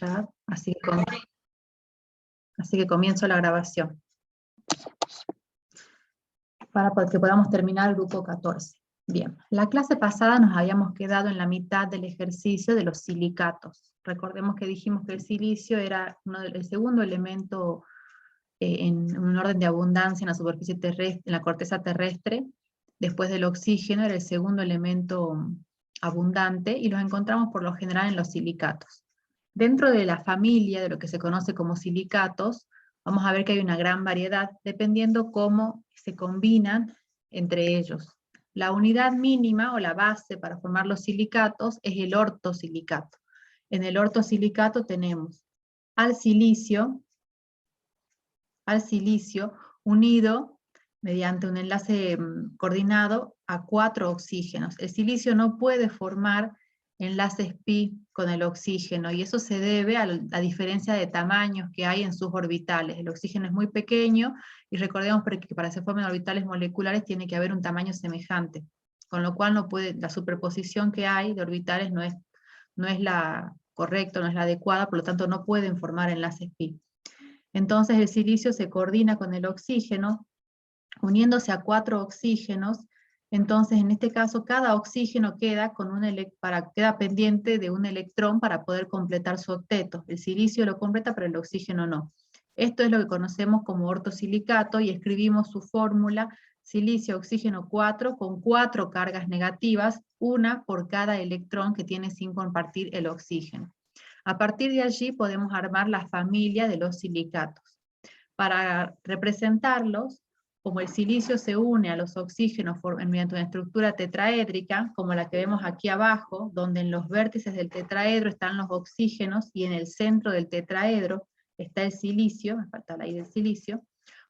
chat, así que comienzo la grabación. Para que podamos terminar el grupo 14. Bien, la clase pasada nos habíamos quedado en la mitad del ejercicio de los silicatos. Recordemos que dijimos que el silicio era el segundo elemento en un orden de abundancia en la superficie terrestre, en la corteza terrestre. Después del oxígeno era el segundo elemento abundante, y los encontramos por lo general en los silicatos. Dentro de la familia de lo que se conoce como silicatos, vamos a ver que hay una gran variedad, dependiendo cómo se combinan entre ellos. La unidad mínima o la base para formar los silicatos es el ortosilicato. En el ortosilicato tenemos al silicio unido mediante un enlace coordinado a 4 oxígenos. El silicio no puede formar enlaces pi con el oxígeno, y eso se debe a la diferencia de tamaños que hay en sus orbitales. El oxígeno es muy pequeño, y recordemos que para que se formen orbitales moleculares tiene que haber un tamaño semejante, con lo cual no puede, la superposición que hay de orbitales no es la correcta, no es la adecuada, por lo tanto no pueden formar enlaces pi. Entonces el silicio se coordina con el oxígeno, uniéndose a 4 oxígenos. Entonces en este caso cada oxígeno queda pendiente de un electrón para poder completar su octeto. El silicio lo completa, pero el oxígeno no. Esto es lo que conocemos como ortosilicato, y escribimos su fórmula: silicio oxígeno 4 con 4 cargas negativas, una por cada electrón que tiene sin compartir el oxígeno. A partir de allí podemos armar la familia de los silicatos. Para representarlos, como el silicio se une a los oxígenos mediante una estructura tetraédrica, como la que vemos aquí abajo, donde en los vértices del tetraedro están los oxígenos, y en el centro del tetraedro está el silicio, me falta la I del silicio,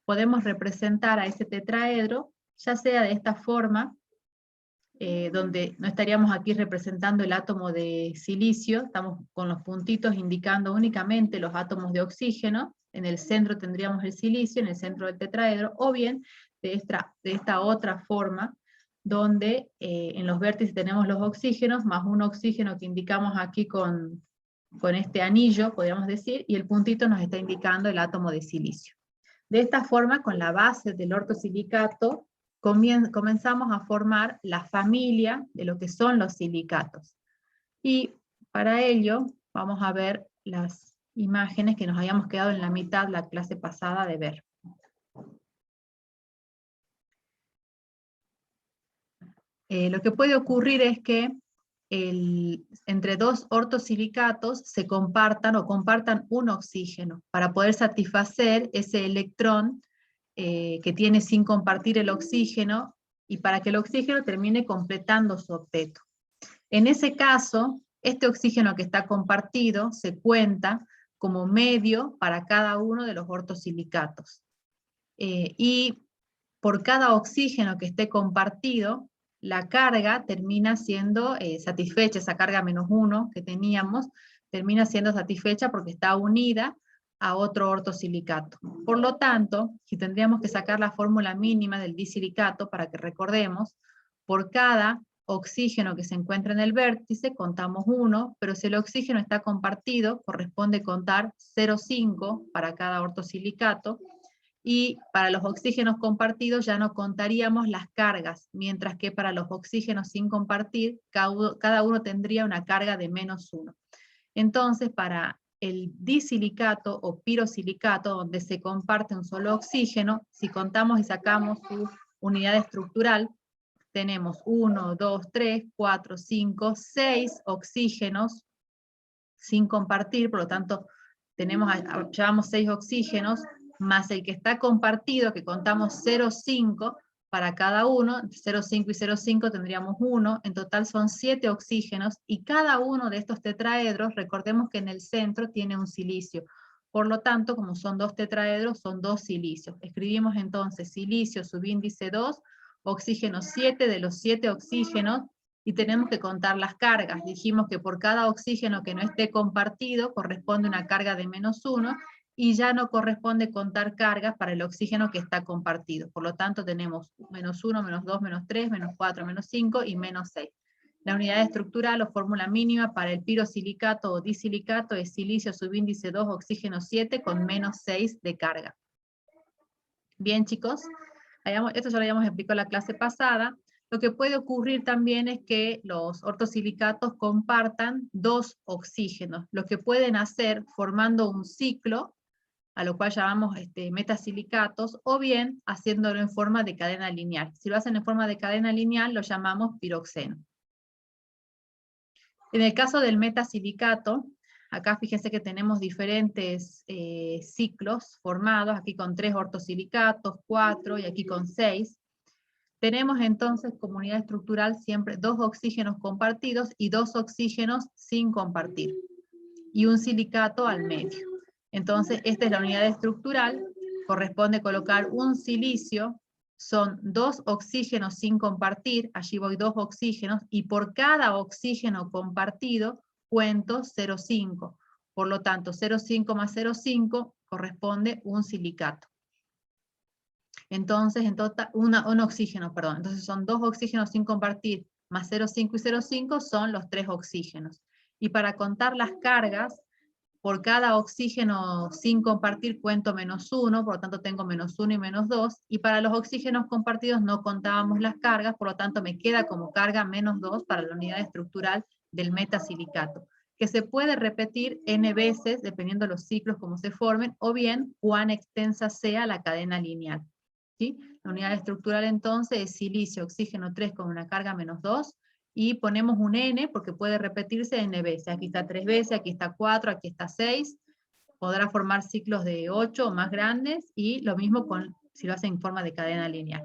podemos representar a ese tetraedro, ya sea de esta forma, donde no estaríamos aquí representando el átomo de silicio, estamos con los puntitos indicando únicamente los átomos de oxígeno. En el centro tendríamos el silicio, en el centro del tetraedro, o bien de esta otra forma, donde en los vértices tenemos los oxígenos, más un oxígeno que indicamos aquí con este anillo, podríamos decir, y el puntito nos está indicando el átomo de silicio. De esta forma, con la base del ortosilicato, comenzamos a formar la familia de lo que son los silicatos. Y para ello vamos a ver las imágenes que nos habíamos quedado en la mitad la clase pasada de ver. Lo que puede ocurrir es que entre 2 ortosilicatos se compartan un oxígeno para poder satisfacer ese electrón que tiene sin compartir el oxígeno, y para que el oxígeno termine completando su octeto. En ese caso, este oxígeno que está compartido se cuenta como medio para cada uno de los ortosilicatos. Y por cada oxígeno que esté compartido, la carga termina siendo satisfecha, esa carga -1 que teníamos, termina siendo satisfecha porque está unida a otro ortosilicato. Por lo tanto, si tendríamos que sacar la fórmula mínima del disilicato, para que recordemos, por cada oxígeno que se encuentra en el vértice, contamos 1, pero si el oxígeno está compartido, corresponde contar 0,5 para cada ortosilicato, y para los oxígenos compartidos ya no contaríamos las cargas, mientras que para los oxígenos sin compartir, cada uno tendría una carga de -1. Entonces, para el disilicato o pirosilicato, donde se comparte un solo oxígeno, si contamos y sacamos su unidad estructural, tenemos 1, 2, 3, 4, 5, 6 oxígenos sin compartir, por lo tanto, llevamos 6 oxígenos, más el que está compartido, que contamos 0,5 para cada uno, 0,5 y 0,5 tendríamos 1, en total son 7 oxígenos, y cada uno de estos tetraedros, recordemos que en el centro tiene un silicio. Por lo tanto, como son 2 tetraedros, son 2 silicios. Escribimos entonces silicio subíndice 2, oxígeno 7 de los 7 oxígenos, y tenemos que contar las cargas. Dijimos que por cada oxígeno que no esté compartido corresponde una carga de -1, y ya no corresponde contar cargas para el oxígeno que está compartido. Por lo tanto tenemos -1, -2, -3, -4, -5 y -6. La unidad estructural o fórmula mínima para el pirosilicato o disilicato es silicio subíndice 2, oxígeno 7 con menos 6 de carga. Bien, chicos, esto ya lo habíamos explicado en la clase pasada. Lo que puede ocurrir también es que los ortosilicatos compartan dos oxígenos, lo que pueden hacer formando un ciclo, a lo cual llamamos metasilicatos, o bien haciéndolo en forma de cadena lineal. Si lo hacen en forma de cadena lineal, lo llamamos piroxeno. En el caso del metasilicato, acá fíjense que tenemos diferentes ciclos formados, aquí con 3 ortosilicatos, 4 y aquí con 6. Tenemos entonces como unidad estructural siempre 2 oxígenos compartidos y 2 oxígenos sin compartir. Y un silicato al medio. Entonces esta es la unidad estructural, corresponde colocar un silicio, son 2 oxígenos sin compartir, allí voy 2 oxígenos, y por cada oxígeno compartido cuento 0,5. Por lo tanto, 0,5 más 0,5 corresponde un silicato. Entonces, en total, un oxígeno, perdón. Entonces son 2 oxígenos sin compartir, más 0,5 y 0,5 son los 3 oxígenos. Y para contar las cargas, por cada oxígeno sin compartir cuento -1, por lo tanto tengo -1 y -2, y para los oxígenos compartidos no contábamos las cargas, por lo tanto me queda como carga -2 para la unidad estructural del metasilicato, que se puede repetir n veces, dependiendo de los ciclos como se formen, o bien cuán extensa sea la cadena lineal. ¿Sí? La unidad estructural entonces es silicio, oxígeno 3 con una carga -2, y ponemos un n porque puede repetirse n veces. Aquí está 3 veces, aquí está 4, aquí está 6. Podrá formar ciclos de 8 o más grandes, y lo mismo si lo hacen en forma de cadena lineal.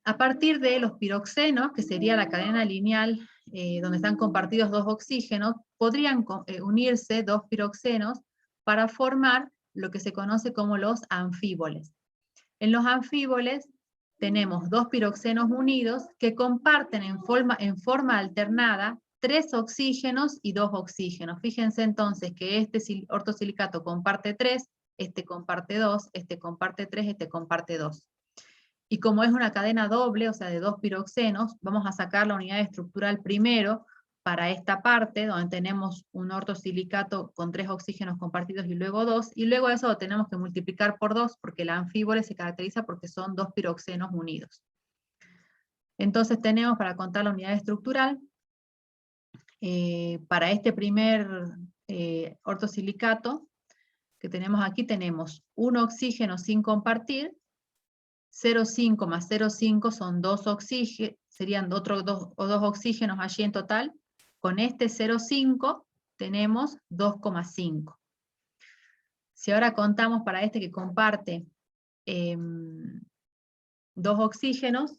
A partir de los piroxenos, que sería la cadena lineal donde están compartidos 2 oxígenos, podrían unirse 2 piroxenos para formar lo que se conoce como los anfíboles. En los anfíboles tenemos 2 piroxenos unidos que comparten en forma alternada 3 oxígenos y 2 oxígenos. Fíjense entonces que este ortosilicato comparte 3, este comparte 2, este comparte 3, este comparte 2. Y como es una cadena doble, o sea de 2 piroxenos, vamos a sacar la unidad estructural primero para esta parte, donde tenemos un ortosilicato con 3 oxígenos compartidos y luego 2, y luego eso lo tenemos que multiplicar por 2, porque la anfíbole se caracteriza porque son 2 piroxenos unidos. Entonces tenemos, para contar la unidad estructural, para este primer ortosilicato que tenemos aquí, tenemos un oxígeno sin compartir, 0,5 más 0,5 son 2 oxígenos, serían otros 2 oxígenos allí en total. Con este 0,5 tenemos 2,5. Si ahora contamos para este que comparte 2 oxígenos,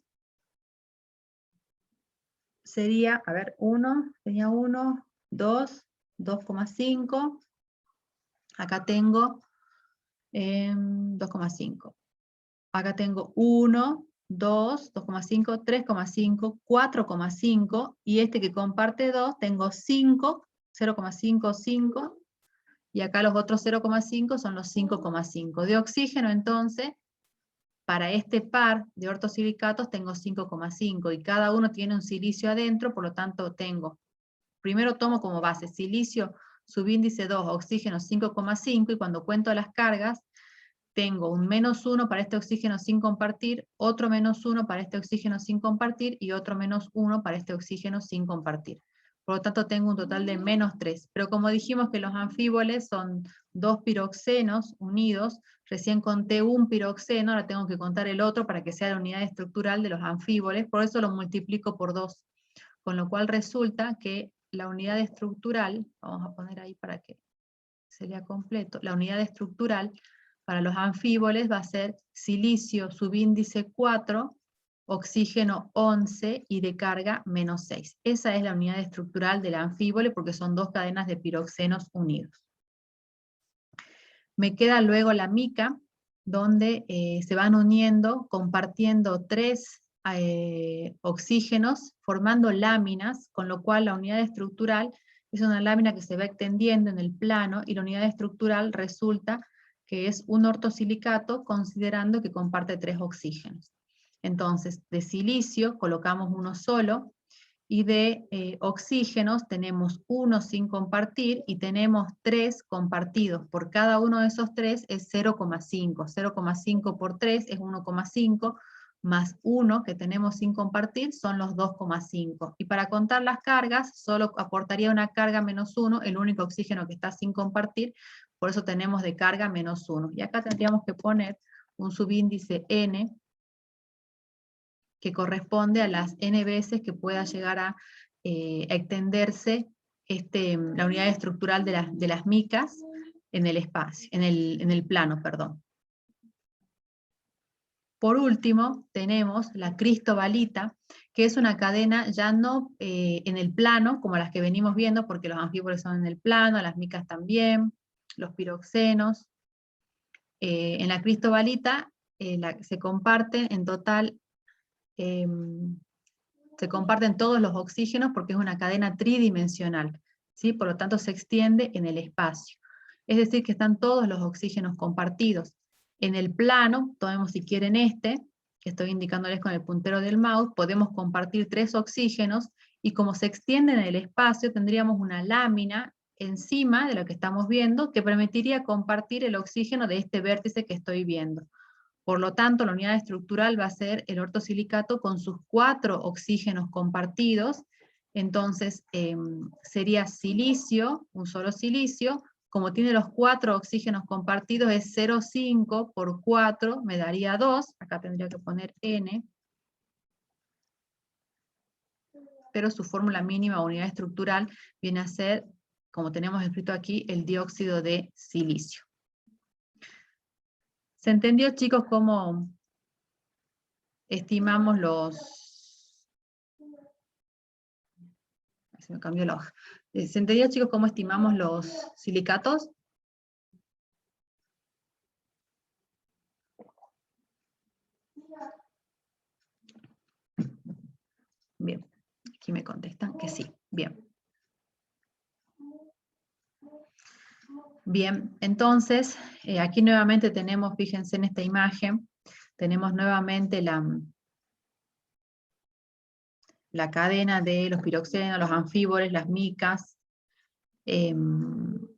sería, a ver, 1, tenía 1, 2, 2,5. Acá tengo 2,5. Acá tengo 1, 2, 2,5, 3,5, 4,5, y este que comparte 2, tengo 5, 0,55, y acá los otros 0,5 son los 5,5. De oxígeno, entonces, para este par de ortosilicatos tengo 5,5, y cada uno tiene un silicio adentro, por lo tanto tengo, primero tomo como base silicio subíndice 2, oxígeno 5,5, y cuando cuento las cargas, tengo un -1 para este oxígeno sin compartir, otro -1 para este oxígeno sin compartir, y otro -1 para este oxígeno sin compartir. Por lo tanto tengo un total de -3. Pero como dijimos que los anfíboles son 2 piroxenos unidos, recién conté un piroxeno, ahora tengo que contar el otro para que sea la unidad estructural de los anfíboles, por eso lo multiplico por 2. Con lo cual resulta que la unidad estructural, vamos a poner ahí para que se lea completo, la unidad estructural para los anfíboles va a ser silicio subíndice 4, oxígeno 11 y de carga -6. Esa es la unidad estructural del anfíbole porque son 2 cadenas de piroxenos unidos. Me queda luego la mica, donde se van uniendo, compartiendo 3 oxígenos, formando láminas, con lo cual la unidad estructural es una lámina que se va extendiendo en el plano, y la unidad estructural resulta que es un ortosilicato, considerando que comparte 3 oxígenos. Entonces, de silicio colocamos uno solo, y de oxígenos tenemos uno sin compartir, y tenemos 3 compartidos. Por cada uno de esos 3 es 0,5. 0,5 por 3 es 1,5, más 1 que tenemos sin compartir son los 2,5. Y para contar las cargas, solo aportaría una carga menos 1, el único oxígeno que está sin compartir, por eso tenemos de carga menos 1. Y acá tendríamos que poner un subíndice n, que corresponde a las n veces que pueda llegar a extenderse la unidad estructural de las micas en el espacio, en el plano, perdón. Por último, tenemos la cristobalita, que es una cadena ya no en el plano, como las que venimos viendo, porque los anfíboros son en el plano, las micas también, los piroxenos. En la cristobalita se comparten en total, se comparten todos los oxígenos porque es una cadena tridimensional, ¿sí? Por lo tanto se extiende en el espacio. Es decir, que están todos los oxígenos compartidos. En el plano, tomemos si quieren que estoy indicándoles con el puntero del mouse, podemos compartir 3 oxígenos, y como se extienden en el espacio, tendríamos una lámina encima de lo que estamos viendo, que permitiría compartir el oxígeno de este vértice que estoy viendo. Por lo tanto, la unidad estructural va a ser el ortosilicato con sus 4 oxígenos compartidos. Entonces, sería silicio, un solo silicio. Como tiene los 4 oxígenos compartidos, es 0,5 por 4, me daría 2. Acá tendría que poner N. Pero su fórmula mínima o unidad estructural viene a ser, como tenemos escrito aquí, el dióxido de silicio. ¿Se entendió, chicos, cómo estimamos los... Se me cambió la hoja. ¿Se entendió, chicos, cómo estimamos los silicatos? Bien, aquí me contestan que sí. Bien. Bien, entonces, aquí nuevamente tenemos, fíjense en esta imagen, tenemos nuevamente la cadena de los piroxenos, los anfíboros, las micas. Bueno,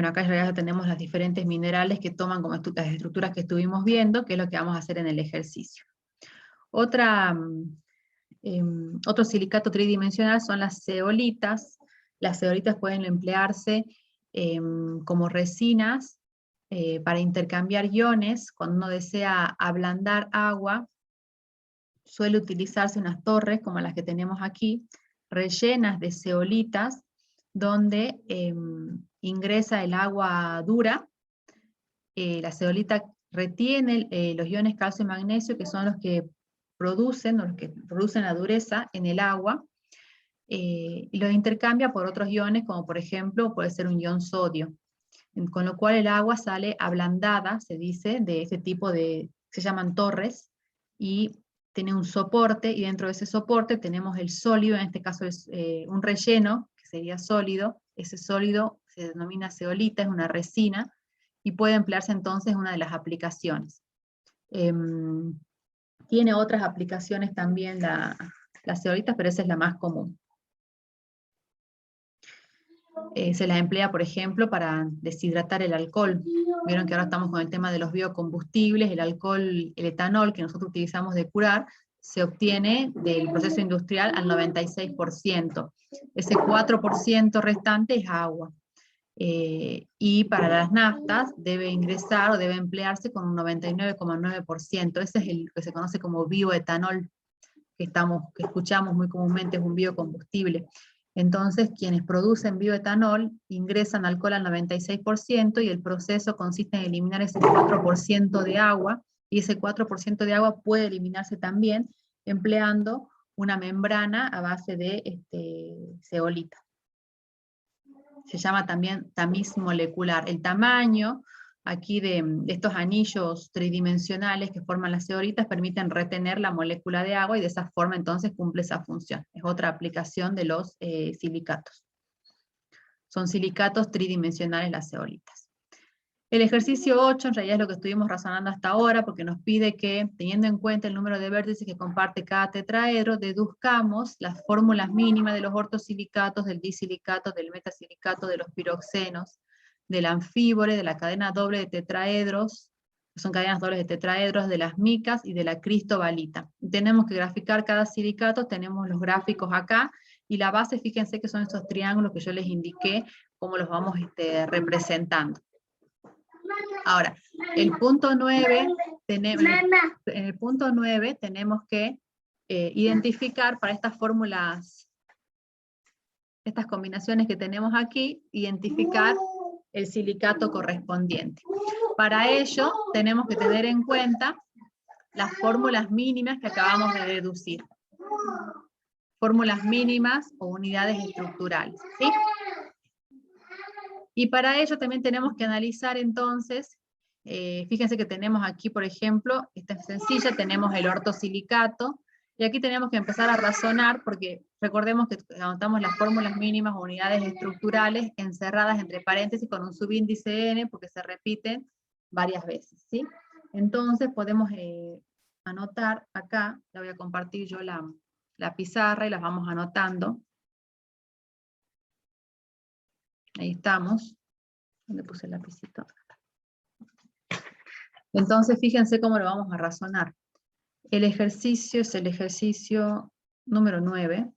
acá ya tenemos los diferentes minerales que toman como las estructuras que estuvimos viendo, que es lo que vamos a hacer en el ejercicio. Otro silicato tridimensional son las zeolitas. Las zeolitas pueden emplearse como resinas para intercambiar iones. Cuando uno desea ablandar agua, suele utilizarse unas torres como las que tenemos aquí, rellenas de zeolitas, donde ingresa el agua dura. La zeolita retiene los iones calcio y magnesio, que son los que producen la dureza en el agua, y los intercambia por otros iones, como por ejemplo puede ser un ion sodio, con lo cual el agua sale ablandada, se dice, de ese tipo se llaman torres, y tiene un soporte, y dentro de ese soporte tenemos el sólido, en este caso es un relleno, que sería sólido. Ese sólido se denomina zeolita, es una resina, y puede emplearse entonces en una de las aplicaciones. Tiene otras aplicaciones también las zeolitas, pero esa es la más común. Se las emplea, por ejemplo, para deshidratar el alcohol. Vieron que ahora estamos con el tema de los biocombustibles, el alcohol, el etanol que nosotros utilizamos de curar, se obtiene del proceso industrial al 96%. Ese 4% restante es agua. Y para las naftas debe ingresar o debe emplearse con un 99,9%. Ese es el que se conoce como bioetanol, que escuchamos muy comúnmente, es un biocombustible. Entonces, quienes producen bioetanol ingresan alcohol al 96%, y el proceso consiste en eliminar ese 4% de agua, y ese 4% de agua puede eliminarse también empleando una membrana a base de zeolita. Se llama también tamiz molecular. El tamaño aquí de estos anillos tridimensionales que forman las zeolitas permiten retener la molécula de agua, y de esa forma entonces cumple esa función. Es otra aplicación de los silicatos. Son silicatos tridimensionales las zeolitas. El ejercicio 8 en realidad es lo que estuvimos razonando hasta ahora, porque nos pide que, teniendo en cuenta el número de vértices que comparte cada tetraedro, deduzcamos las fórmulas mínimas de los ortosilicatos, del disilicato, del metasilicato, de los piroxenos, del anfíbore, de la cadena doble de tetraedros, que son cadenas dobles de tetraedros, de las micas y de la cristobalita. Tenemos que graficar cada silicato, tenemos los gráficos acá, y la base, fíjense que son estos triángulos que yo les indiqué, cómo los vamos representando. Ahora, el punto 9, en el punto 9 tenemos que identificar para estas fórmulas, estas combinaciones que tenemos aquí, identificar el silicato correspondiente. Para ello, tenemos que tener en cuenta las fórmulas mínimas que acabamos de deducir. Fórmulas mínimas o unidades estructurales, ¿sí? Y para ello también tenemos que analizar entonces, fíjense que tenemos aquí, por ejemplo, esta es sencilla, tenemos el ortosilicato, y aquí tenemos que empezar a razonar, porque recordemos que anotamos las fórmulas mínimas o unidades estructurales encerradas entre paréntesis con un subíndice n, porque se repiten varias veces, ¿sí? Entonces podemos anotar acá, la voy a compartir yo la pizarra y las vamos anotando. Ahí estamos. ¿Dónde puse el lapicito? Entonces, fíjense cómo lo vamos a razonar. El ejercicio es el ejercicio número 9,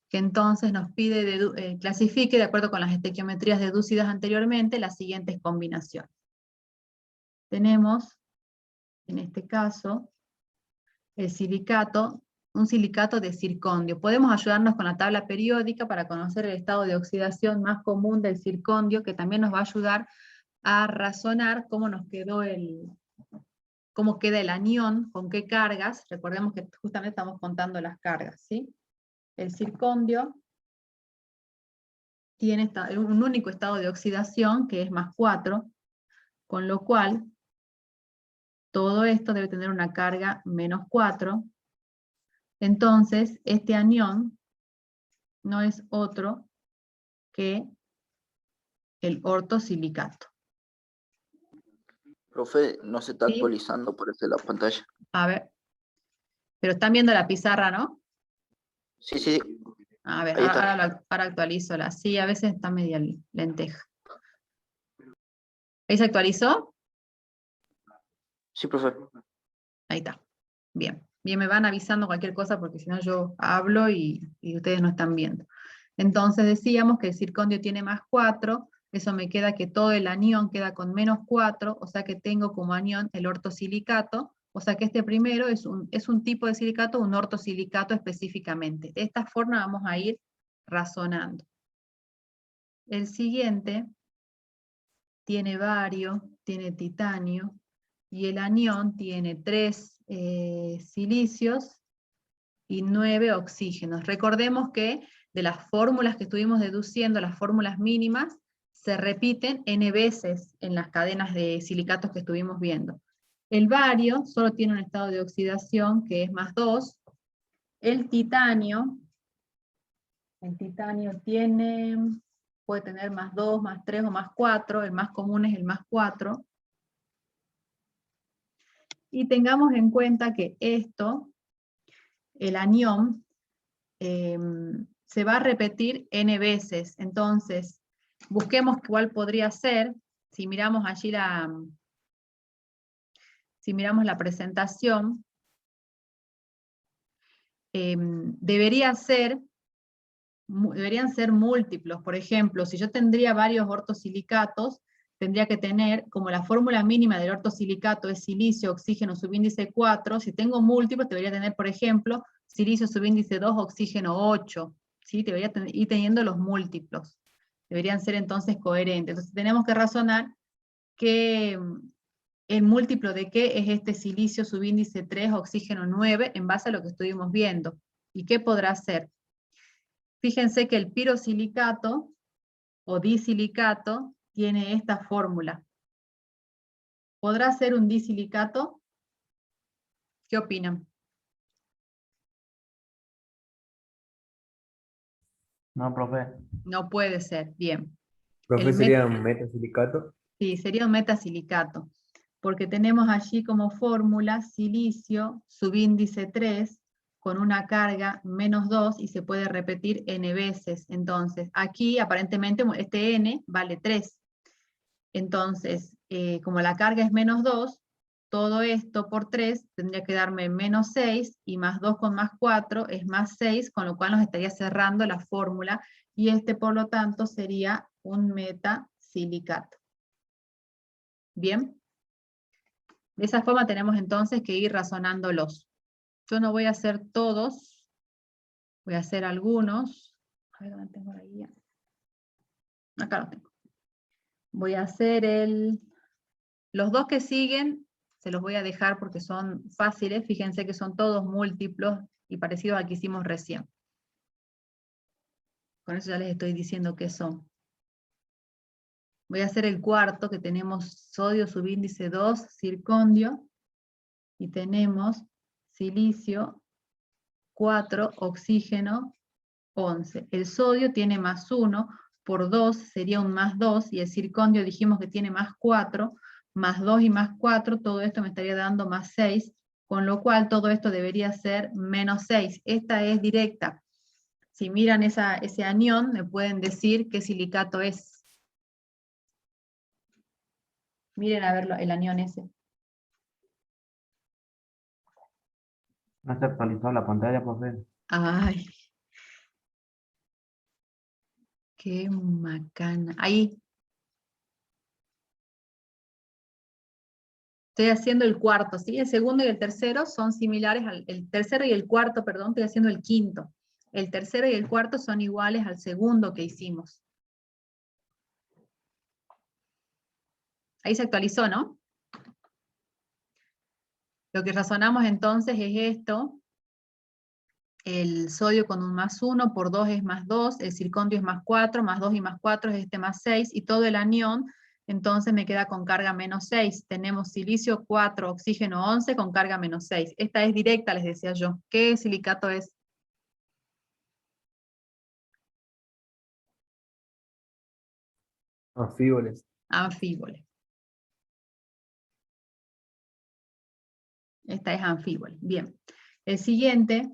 que entonces nos pide clasifique, de acuerdo con las estequiometrías deducidas anteriormente, las siguientes combinaciones. Tenemos, en este caso, el silicato, un silicato de zirconio. Podemos ayudarnos con la tabla periódica para conocer el estado de oxidación más común del zirconio, que también nos va a ayudar a razonar cómo nos quedó cómo queda el anión, con qué cargas. Recordemos que justamente estamos contando las cargas, ¿sí? El zirconio tiene un único estado de oxidación, que es +4, con lo cual todo esto debe tener una carga -4. Entonces, este anión no es otro que el ortosilicato. Profe, no se está ¿Sí? actualizando, parece la pantalla. A ver, pero están viendo la pizarra, ¿no? Sí, sí, A ver, ahí está. ahora actualizo la. Sí, a veces está media lenteja. ¿Ahí se actualizó? Sí, profe. Ahí está. Bien. Bien, me van avisando cualquier cosa porque si no yo hablo y ustedes no están viendo. Entonces decíamos que el zirconio tiene +4, eso me queda que todo el anión queda con -4, o sea que tengo como anión el ortosilicato, o sea que este primero es un tipo de silicato, un ortosilicato específicamente. De esta forma vamos a ir razonando. El siguiente tiene bario, tiene titanio, y el anión tiene 3 silicios y 9 oxígenos. Recordemos que de las fórmulas que estuvimos deduciendo, las fórmulas mínimas, se repiten n veces en las cadenas de silicatos que estuvimos viendo. El bario solo tiene un estado de oxidación que es +2. El titanio puede tener +2, +3 o +4, el más común es el +4. Y tengamos en cuenta que el anión, se va a repetir n veces. Entonces, busquemos cuál podría ser. Si miramos allí si miramos la presentación, deberían ser múltiplos. Por ejemplo, si yo tendría varios ortosilicatos, tendría que tener, como la fórmula mínima del ortosilicato es silicio, oxígeno, subíndice 4, si tengo múltiplos, debería tener, por ejemplo, silicio, subíndice 2, oxígeno 8, ¿sí? Debería ir teniendo los múltiplos. Deberían ser entonces coherentes. Entonces tenemos que razonar que el múltiplo de qué es este silicio, subíndice 3, oxígeno 9, en base a lo que estuvimos viendo. ¿Y qué podrá ser? Fíjense que el pirosilicato o disilicato tiene esta fórmula. ¿Podrá ser un disilicato? ¿Qué opinan? No, profe. No puede ser, bien. Profe, ¿sería un metasilicato? Sí, sería un metasilicato, porque tenemos allí como fórmula silicio, subíndice 3, con una carga -2 y se puede repetir n veces. Entonces, aquí aparentemente este n vale 3. Entonces, como la carga es -2, todo esto por 3 tendría que darme -6, y +2 con +4 es +6, con lo cual nos estaría cerrando la fórmula, y este por lo tanto sería un metasilicato. Bien, de esa forma tenemos entonces que ir razonándolos. Yo no voy a hacer todos, voy a hacer algunos. A ver, ¿dónde tengo la guía? Acá lo tengo. Voy a hacer los dos que siguen, se los voy a dejar porque son fáciles. Fíjense que son todos múltiplos y parecidos al que hicimos recién. Con eso ya les estoy diciendo qué son. Voy a hacer el cuarto, que tenemos sodio subíndice 2, circondio, y tenemos silicio 4, oxígeno 11. El sodio tiene +1, por 2 sería un +2, y el circondio dijimos que tiene +4, +2 y +4, todo esto me estaría dando +6, con lo cual todo esto debería ser -6. Esta es directa. Si miran ese anión, me pueden decir qué silicato es. Miren a ver el anión ese. No se actualizó la pantalla, profe. Ay, qué macana. Ahí. Estoy haciendo el cuarto, ¿sí? El segundo y el tercero son similares el tercero y el cuarto, perdón, estoy haciendo el quinto. El tercero y el cuarto son iguales al segundo que hicimos. Ahí se actualizó, ¿no? Lo que razonamos entonces es esto. El sodio con un +1, por 2 es +2, el circondio es +4, +2 y +4 es este +6, y todo el anión, entonces me queda con carga -6. Tenemos silicio 4, oxígeno 11 con carga -6. Esta es directa, les decía yo. ¿Qué silicato es? Anfíboles. Anfíbole. Esta es anfíbole. Bien. El siguiente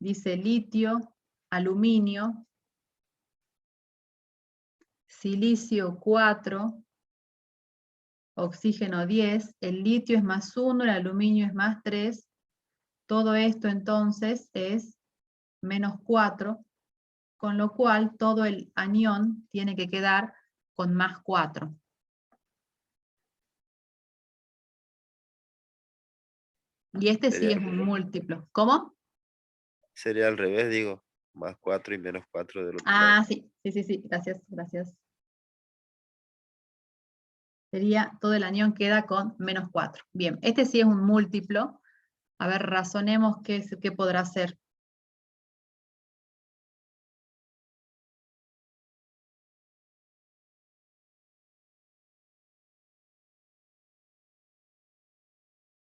dice litio, aluminio, silicio 4, oxígeno 10, el litio es +1, el aluminio es +3, todo esto entonces es -4, con lo cual todo el anión tiene que quedar con +4. Y este sí Sería, es un múltiplo. ¿Cómo? sería al revés, digo, +4 y -4 del otro Ah, lado. sí, sí, gracias, gracias. Sería, todo el anión queda con -4. Bien, este sí es un múltiplo. A ver, razonemos qué podrá ser.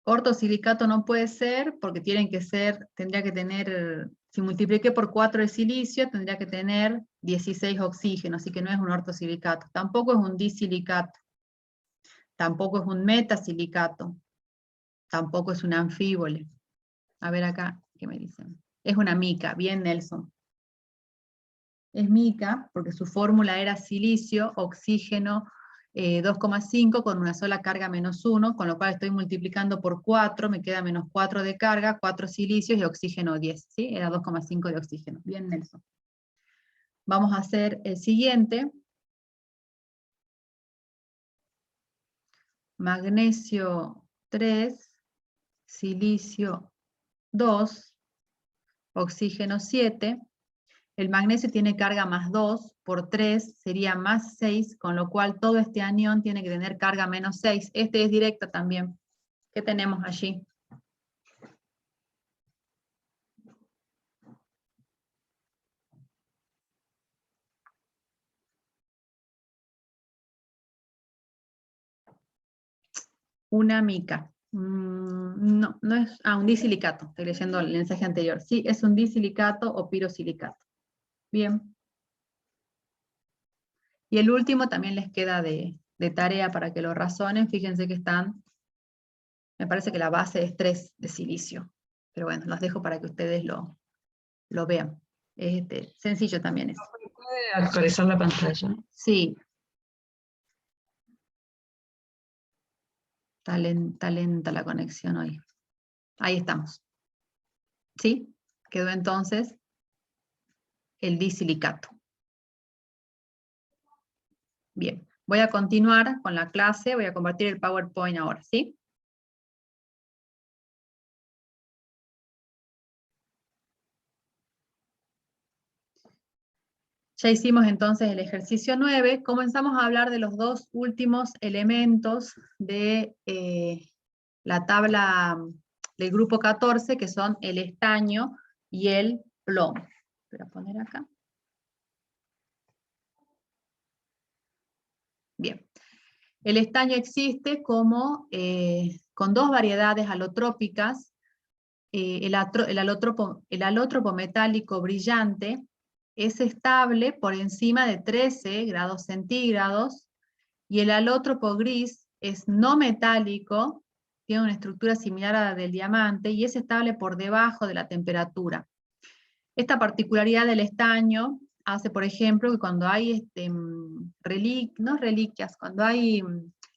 Ortosilicato no puede ser, porque tendría que tener, si multipliqué por 4 el silicio, tendría que tener 16 oxígenos, así que no es un ortosilicato. Tampoco es un disilicato. Tampoco es un metasilicato. Tampoco es un anfíbole. A ver acá, ¿qué me dicen? Es una mica, bien Nelson. Es mica, porque su fórmula era silicio, oxígeno 2,5 con una sola carga -1, con lo cual estoy multiplicando por 4, me queda -4 de carga, 4 silicios y oxígeno 10, ¿sí? Era 2,5 de oxígeno. Bien, Nelson. Vamos a hacer el siguiente. Magnesio 3, silicio 2, oxígeno 7. El magnesio tiene carga +2, por 3 sería +6, con lo cual todo este anión tiene que tener carga -6. Este es directa también. ¿Qué tenemos allí? Una mica. No, no es... Ah, un disilicato. Estoy leyendo el mensaje anterior. Sí, es un disilicato o pirosilicato. Bien. Y el último también les queda de tarea para que lo razonen. Fíjense que están, me parece que la base es 3 de silicio. Pero bueno, los dejo para que ustedes lo vean. Es sencillo también es. ¿Puede actualizar la pantalla? Sí. Está lenta la conexión hoy. Ahí estamos. ¿Sí? Quedó entonces el disilicato. Bien, voy a continuar con la clase, voy a compartir el PowerPoint ahora, ¿sí? Ya hicimos entonces el ejercicio 9, comenzamos a hablar de los dos últimos elementos de la tabla del grupo 14, que son el estaño y el plomo. Voy a poner acá. Bien. El estaño existe como, con dos variedades alotrópicas, el alótropo metálico brillante es estable por encima de 13 grados centígrados, y el alótropo gris es no metálico, tiene una estructura similar a la del diamante, y es estable por debajo de la temperatura. Esta particularidad del estaño hace, por ejemplo, que cuando hay cuando hay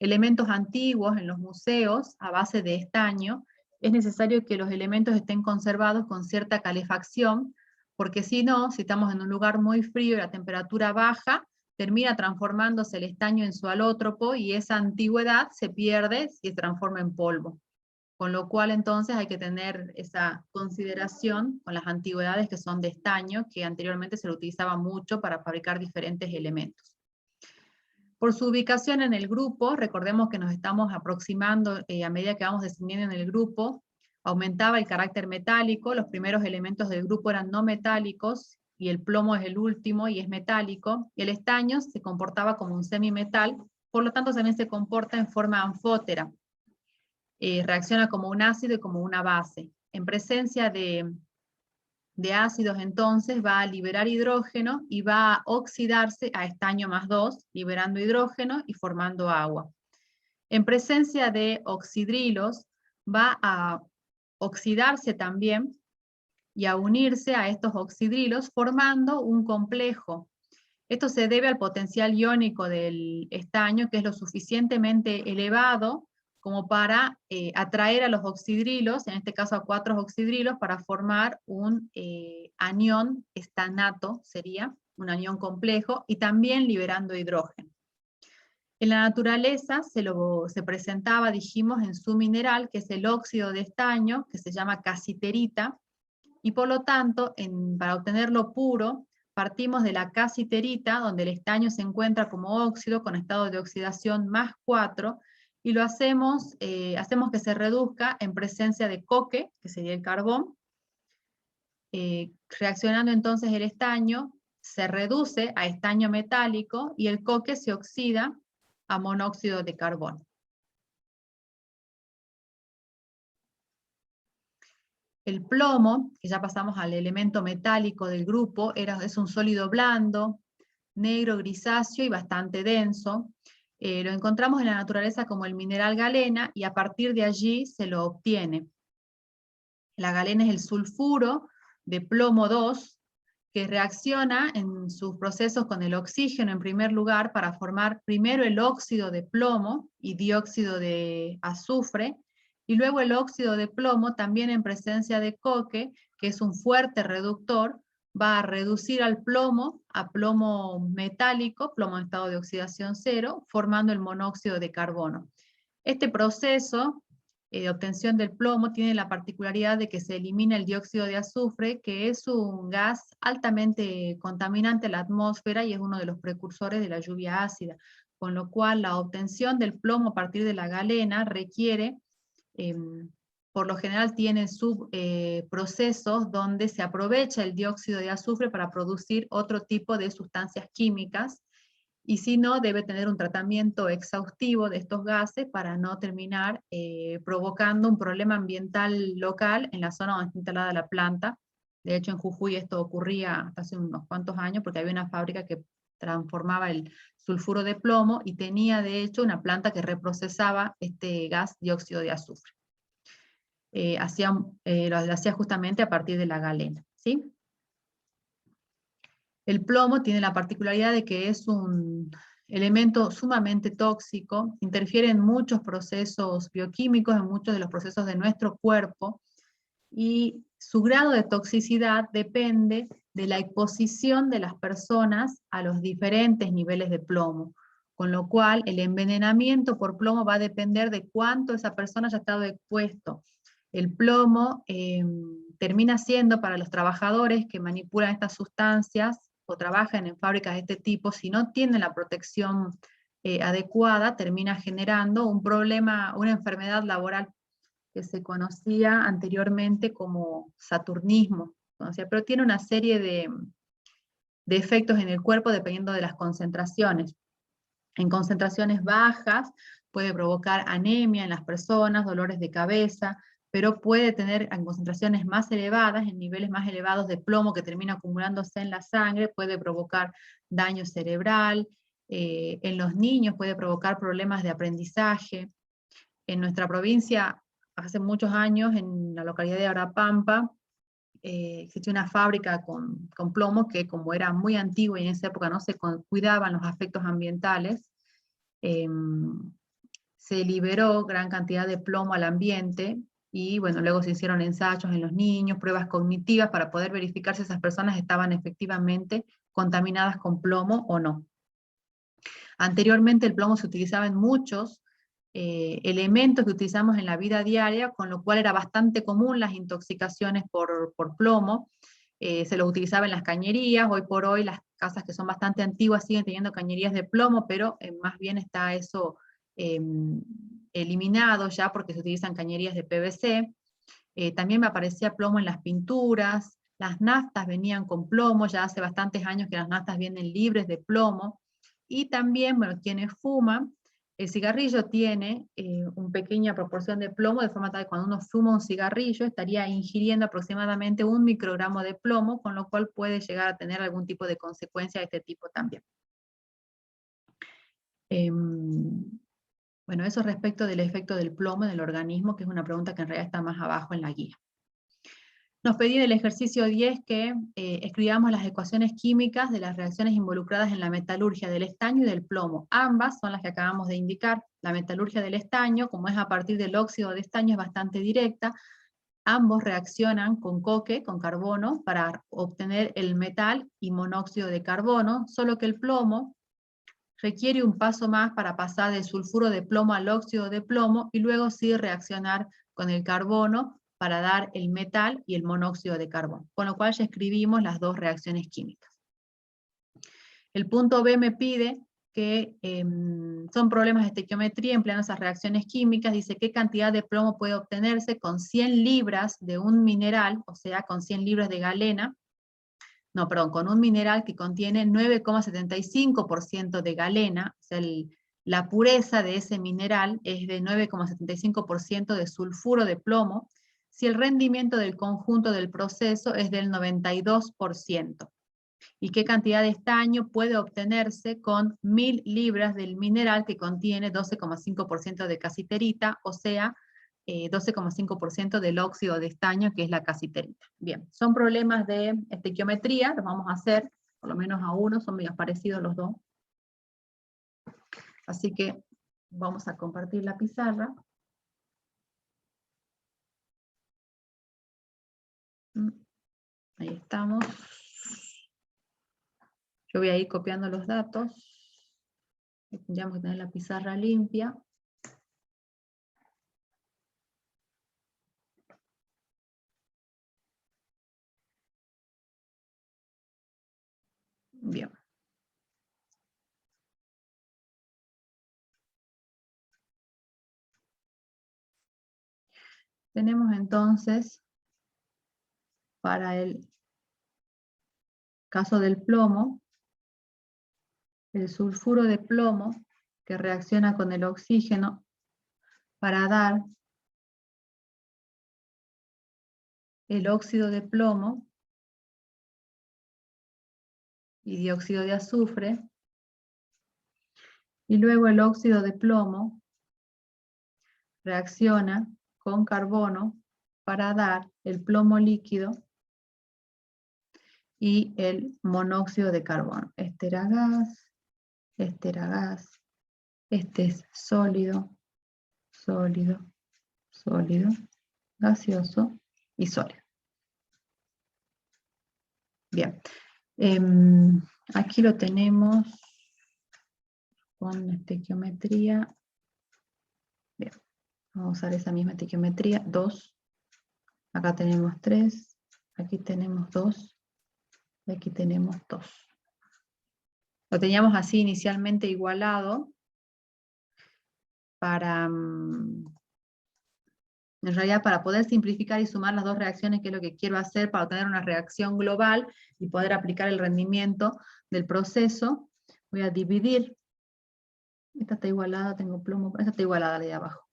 elementos antiguos en los museos a base de estaño, es necesario que los elementos estén conservados con cierta calefacción, porque si no, si estamos en un lugar muy frío y la temperatura baja, termina transformándose el estaño en su alótropo y esa antigüedad se pierde y se transforma en polvo. Con lo cual entonces hay que tener esa consideración con las antigüedades que son de estaño, que anteriormente se lo utilizaba mucho para fabricar diferentes elementos. Por su ubicación en el grupo, recordemos que nos estamos aproximando a medida que vamos descendiendo en el grupo, aumentaba el carácter metálico, los primeros elementos del grupo eran no metálicos, y el plomo es el último y es metálico, y el estaño se comportaba como un semimetal, por lo tanto también se comporta en forma anfótera. Reacciona como un ácido y como una base. En presencia de ácidos, entonces, va a liberar hidrógeno y va a oxidarse a estaño más 2, liberando hidrógeno y formando agua. En presencia de oxidrilos, va a oxidarse también y a unirse a estos oxidrilos, formando un complejo. Esto se debe al potencial iónico del estaño, que es lo suficientemente elevado como para atraer a los oxidrilos, en este caso a 4 oxidrilos, para formar un anión estanato, sería un anión complejo, y también liberando hidrógeno. En la naturaleza se presentaba, dijimos, en su mineral, que es el óxido de estaño, que se llama casiterita, y por lo tanto, para obtenerlo puro, partimos de la casiterita, donde el estaño se encuentra como óxido con estado de oxidación más 4, y lo hacemos que se reduzca en presencia de coque, que sería el carbón. Reaccionando entonces el estaño, se reduce a estaño metálico, y el coque se oxida a monóxido de carbono. El plomo, que ya pasamos al elemento metálico del grupo, es un sólido blando, negro, grisáceo y bastante denso. Lo encontramos en la naturaleza como el mineral galena, y a partir de allí se lo obtiene. La galena es el sulfuro de plomo 2, que reacciona en sus procesos con el oxígeno en primer lugar para formar primero el óxido de plomo y dióxido de azufre, y luego el óxido de plomo, también en presencia de coque, que es un fuerte reductor, va a reducir al plomo a plomo metálico, plomo en estado de oxidación 0, formando el monóxido de carbono. Este proceso de obtención del plomo tiene la particularidad de que se elimina el dióxido de azufre, que es un gas altamente contaminante a la atmósfera y es uno de los precursores de la lluvia ácida, con lo cual la obtención del plomo a partir de la galena requiere, por lo general tiene subprocesos donde se aprovecha el dióxido de azufre para producir otro tipo de sustancias químicas, y si no, debe tener un tratamiento exhaustivo de estos gases para no terminar provocando un problema ambiental local en la zona donde está instalada la planta. De hecho, en Jujuy esto ocurría hasta hace unos cuantos años, porque había una fábrica que transformaba el sulfuro de plomo y tenía de hecho una planta que reprocesaba este gas dióxido de azufre. Lo hacía justamente a partir de la galena, ¿sí? El plomo tiene la particularidad de que es un elemento sumamente tóxico, interfiere en muchos procesos bioquímicos, en muchos de los procesos de nuestro cuerpo, y su grado de toxicidad depende de la exposición de las personas a los diferentes niveles de plomo, con lo cual el envenenamiento por plomo va a depender de cuánto esa persona haya estado expuesto. El plomo termina siendo para los trabajadores que manipulan estas sustancias o trabajan en fábricas de este tipo, si no tienen la protección adecuada, termina generando un problema, una enfermedad laboral que se conocía anteriormente como saturnismo, pero tiene una serie de efectos en el cuerpo dependiendo de las concentraciones. En concentraciones bajas puede provocar anemia en las personas, dolores de cabeza, pero puede tener en concentraciones más elevadas, en niveles más elevados de plomo que termina acumulándose en la sangre, puede provocar daño cerebral, en los niños puede provocar problemas de aprendizaje. En nuestra provincia, hace muchos años, en la localidad de Arapampa, existía una fábrica con plomo que, como era muy antigua y en esa época no se cuidaban los aspectos ambientales, se liberó gran cantidad de plomo al ambiente, y bueno, luego se hicieron ensayos en los niños, pruebas cognitivas para poder verificar si esas personas estaban efectivamente contaminadas con plomo o no. Anteriormente el plomo se utilizaba en muchos elementos que utilizamos en la vida diaria, con lo cual era bastante común las intoxicaciones por plomo. Se lo utilizaba en las cañerías. Hoy por hoy las casas que son bastante antiguas siguen teniendo cañerías de plomo, pero más bien está eso eliminado ya, porque se utilizan cañerías de PVC. También me aparecía plomo en las pinturas, las naftas venían con plomo, ya hace bastantes años que las naftas vienen libres de plomo. Y también, bueno, quienes fuman, el cigarrillo tiene una pequeña proporción de plomo, de forma tal que cuando uno fuma un cigarrillo estaría ingiriendo aproximadamente 1 microgramo de plomo, con lo cual puede llegar a tener algún tipo de consecuencia de este tipo también. Bueno, eso respecto del efecto del plomo en el organismo, que es una pregunta que en realidad está más abajo en la guía. Nos pedí en el ejercicio 10 que escribamos las ecuaciones químicas de las reacciones involucradas en la metalurgia del estaño y del plomo. Ambas son las que acabamos de indicar. La metalurgia del estaño, como es a partir del óxido de estaño, es bastante directa. Ambos reaccionan con coque, con carbono, para obtener el metal y monóxido de carbono, solo que el plomo requiere un paso más para pasar del sulfuro de plomo al óxido de plomo, y luego sí reaccionar con el carbono para dar el metal y el monóxido de carbono, con lo cual ya escribimos las dos reacciones químicas. El punto B me pide que son problemas de estequiometría empleando esas reacciones químicas. Dice qué cantidad de plomo puede obtenerse con 100 libras de un mineral, o sea, con 100 libras de galena, no, perdón, con un mineral que contiene 9,75% de galena, o sea, la pureza de ese mineral es de 9,75% de sulfuro de plomo, si el rendimiento del conjunto del proceso es del 92%. ¿Y qué cantidad de estaño puede obtenerse con 1000 libras del mineral que contiene 12,5% de casiterita, o sea, 12,5% del óxido de estaño, que es la casiterita? Bien, son problemas de estequiometría, los vamos a hacer, por lo menos a uno, son medio parecidos los dos. Así que vamos a compartir la pizarra. Ahí estamos. Yo voy a ir copiando los datos. Tendríamos que tener la pizarra limpia. Bien. Tenemos entonces, para el caso del plomo, el sulfuro de plomo que reacciona con el oxígeno para dar el óxido de plomo y dióxido de azufre, Y luego el óxido de plomo reacciona con carbono para dar el plomo líquido y el monóxido de carbono. Este era gas, este es sólido, sólido, sólido, gaseoso y sólido. Bien, aquí lo tenemos con estequiometría. Bien, vamos a usar esa misma estequiometría, 2. Acá tenemos 3, aquí tenemos 2, y aquí tenemos 2. Lo teníamos así inicialmente igualado para, en realidad para poder simplificar y sumar las dos reacciones, que es lo que quiero hacer para obtener una reacción global y poder aplicar el rendimiento del proceso. Voy a dividir. Esta está igualada, tengo plomo, esta está igualada la de abajo.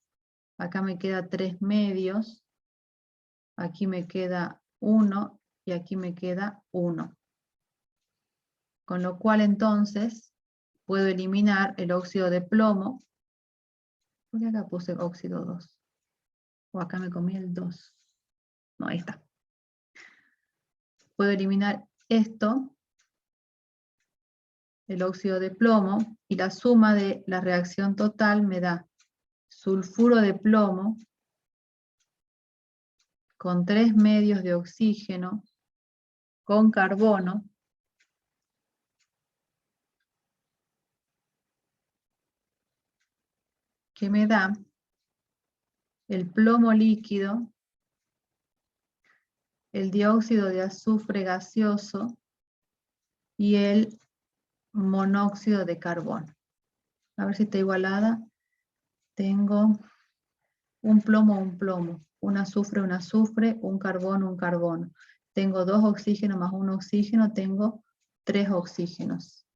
Acá me queda 3 medios, aquí me queda 1 y aquí me queda 1. Con lo cual entonces puedo eliminar el óxido de plomo. ¿Por qué acá puse óxido 2? O acá me comí el 2. No, ahí está. Puedo eliminar esto, el óxido de plomo, y la suma de la reacción total me da sulfuro de plomo con 3 medios de oxígeno con carbono, que me da el plomo líquido, el dióxido de azufre gaseoso y el monóxido de carbono. A ver si está igualada. Tengo un plomo, un azufre, un carbono. Tengo 2 oxígenos más 1 oxígeno, tengo 3 oxígenos.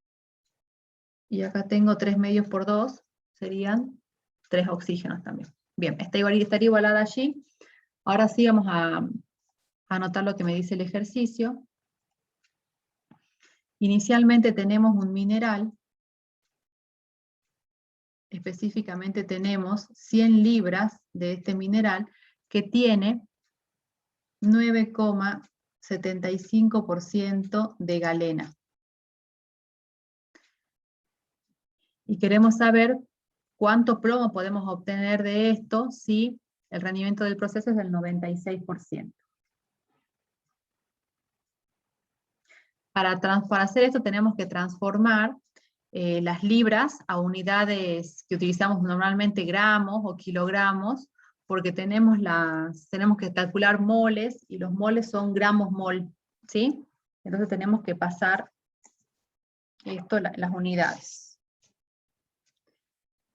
Y acá tengo 3 medios por 2, serían 3 oxígenos también. Bien, estaría igualada allí. Ahora sí vamos a anotar lo que me dice el ejercicio. Inicialmente tenemos un mineral, específicamente tenemos 100 libras de este mineral que tiene 9,75% de galena. Y queremos saber cuánto plomo podemos obtener de esto si el rendimiento del proceso es del 96%. Para hacer esto tenemos que transformar las libras a unidades que utilizamos normalmente, gramos o kilogramos, porque tenemos que calcular moles, y los moles son gramos mol, ¿sí? Entonces tenemos que pasar esto, las unidades.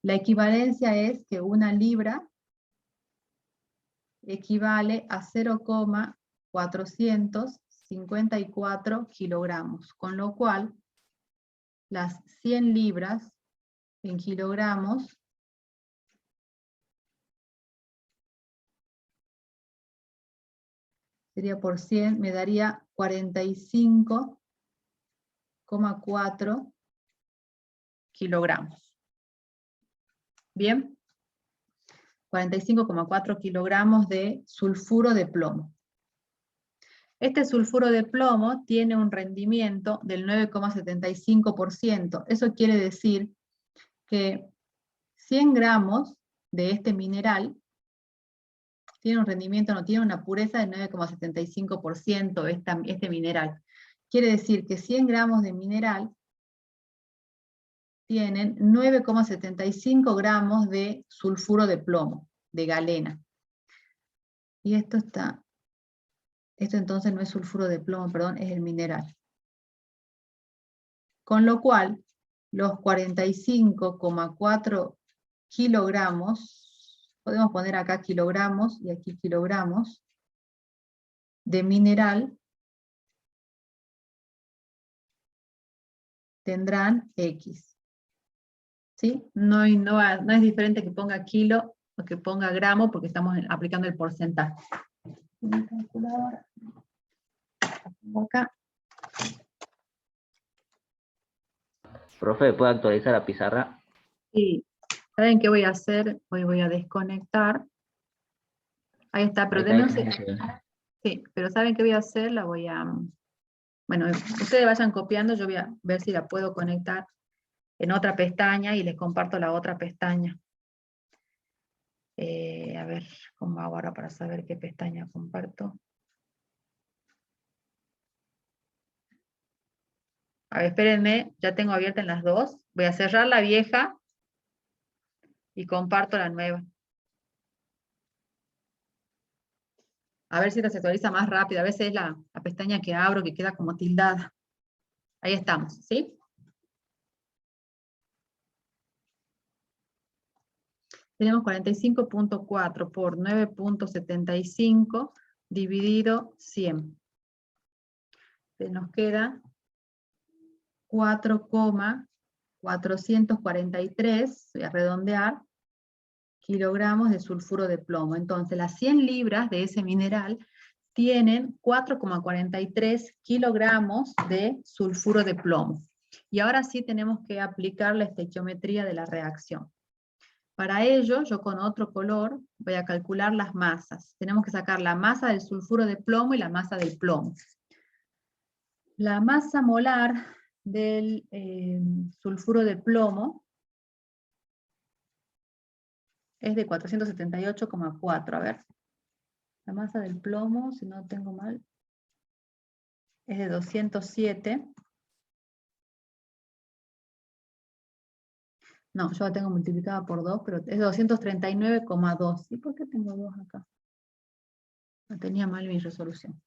La equivalencia es que una libra equivale a 0,454 kilogramos, con lo cual las 100 libras en kilogramos sería por 100, me daría 45,4 kilogramos. Bien, 45,4 kilogramos de sulfuro de plomo. Este sulfuro de plomo tiene un rendimiento del 9,75%. Eso quiere decir que 100 gramos de este mineral tiene un rendimiento, no tiene una pureza del 9,75% este mineral. Quiere decir que 100 gramos de mineral tienen 9,75 gramos de sulfuro de plomo, de galena. Y esto entonces no es sulfuro de plomo, perdón, es el mineral. Con lo cual, los 45,4 kilogramos, podemos poner acá kilogramos y aquí kilogramos, de mineral, tendrán X. ¿Sí? No es diferente que ponga kilo o que ponga gramo, porque estamos aplicando el porcentaje. Mi calculadora. Acá. Profe, ¿puede actualizar la pizarra? Sí. ¿Saben qué voy a hacer? Hoy voy a desconectar. Ahí está, pero Ahí denme está, un ahí seg- está. Sí, pero ¿saben qué voy a hacer? La voy a... Bueno, ustedes vayan copiando, yo voy a ver si la puedo conectar en otra pestaña y les comparto la otra pestaña. A ver, ¿cómo hago ahora para saber qué pestaña comparto? A ver, espérenme, ya tengo abierta en las dos. Voy a cerrar la vieja y comparto la nueva. A ver si esta se actualiza más rápido. A veces es la pestaña que abro que queda como tildada. Ahí estamos, ¿sí? Tenemos 45.4 por 9.75 dividido 100. Nos queda 4,443, voy a redondear, kilogramos de sulfuro de plomo. Entonces, las 100 libras de ese mineral tienen 4,43 kilogramos de sulfuro de plomo. Y ahora sí tenemos que aplicar la estequiometría de la reacción. Para ello, yo con otro color voy a calcular las masas. Tenemos que sacar la masa del sulfuro de plomo y la masa del plomo. La masa molar del sulfuro de plomo es de 478,4. A ver, la masa del plomo, si no tengo mal, es de 207. No, yo la tengo multiplicada por 2, pero es 239,2. ¿Y por qué tengo 2 acá? No tenía mal mi resolución.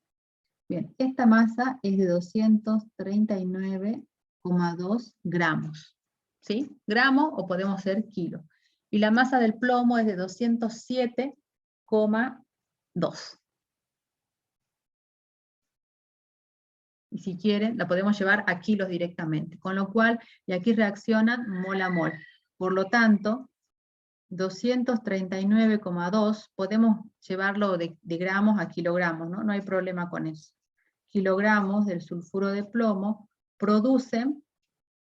Bien, esta masa es de 239,2 gramos. ¿Sí? Gramo o podemos ser kilo. Y la masa del plomo es de 207,2. Y si quieren, la podemos llevar a kilos directamente. Con lo cual, y aquí reaccionan mol a mol. Por lo tanto, 239,2 podemos llevarlo de gramos a kilogramos, ¿no? No hay problema con eso. Kilogramos del sulfuro de plomo producen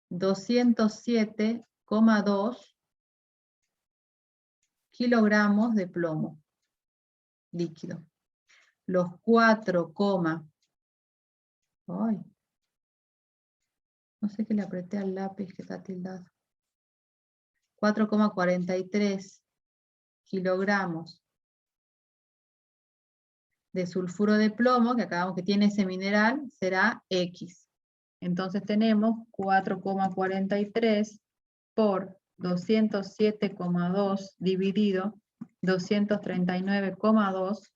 207,2 kilogramos de plomo líquido. Los 4, ay, no sé qué le apreté al lápiz que está tildado. 4,43 kilogramos de sulfuro de plomo, que acabamos que tiene ese mineral, será X. Entonces tenemos 4,43 por 207,2 dividido 239,2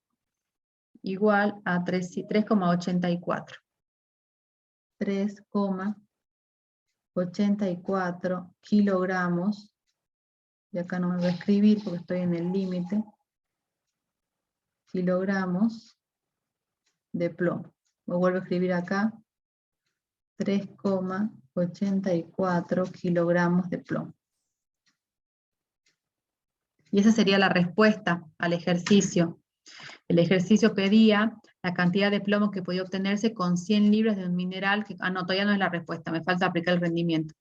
igual a 3,84. 3,84 kilogramos, y acá no me voy a escribir porque estoy en el límite, kilogramos de plomo. Me vuelvo a escribir acá, 3,84 kilogramos de plomo. Y esa sería la respuesta al ejercicio. El ejercicio pedía la cantidad de plomo que podía obtenerse con 100 libras de un mineral, que, no, todavía no es la respuesta, me falta aplicar el rendimiento,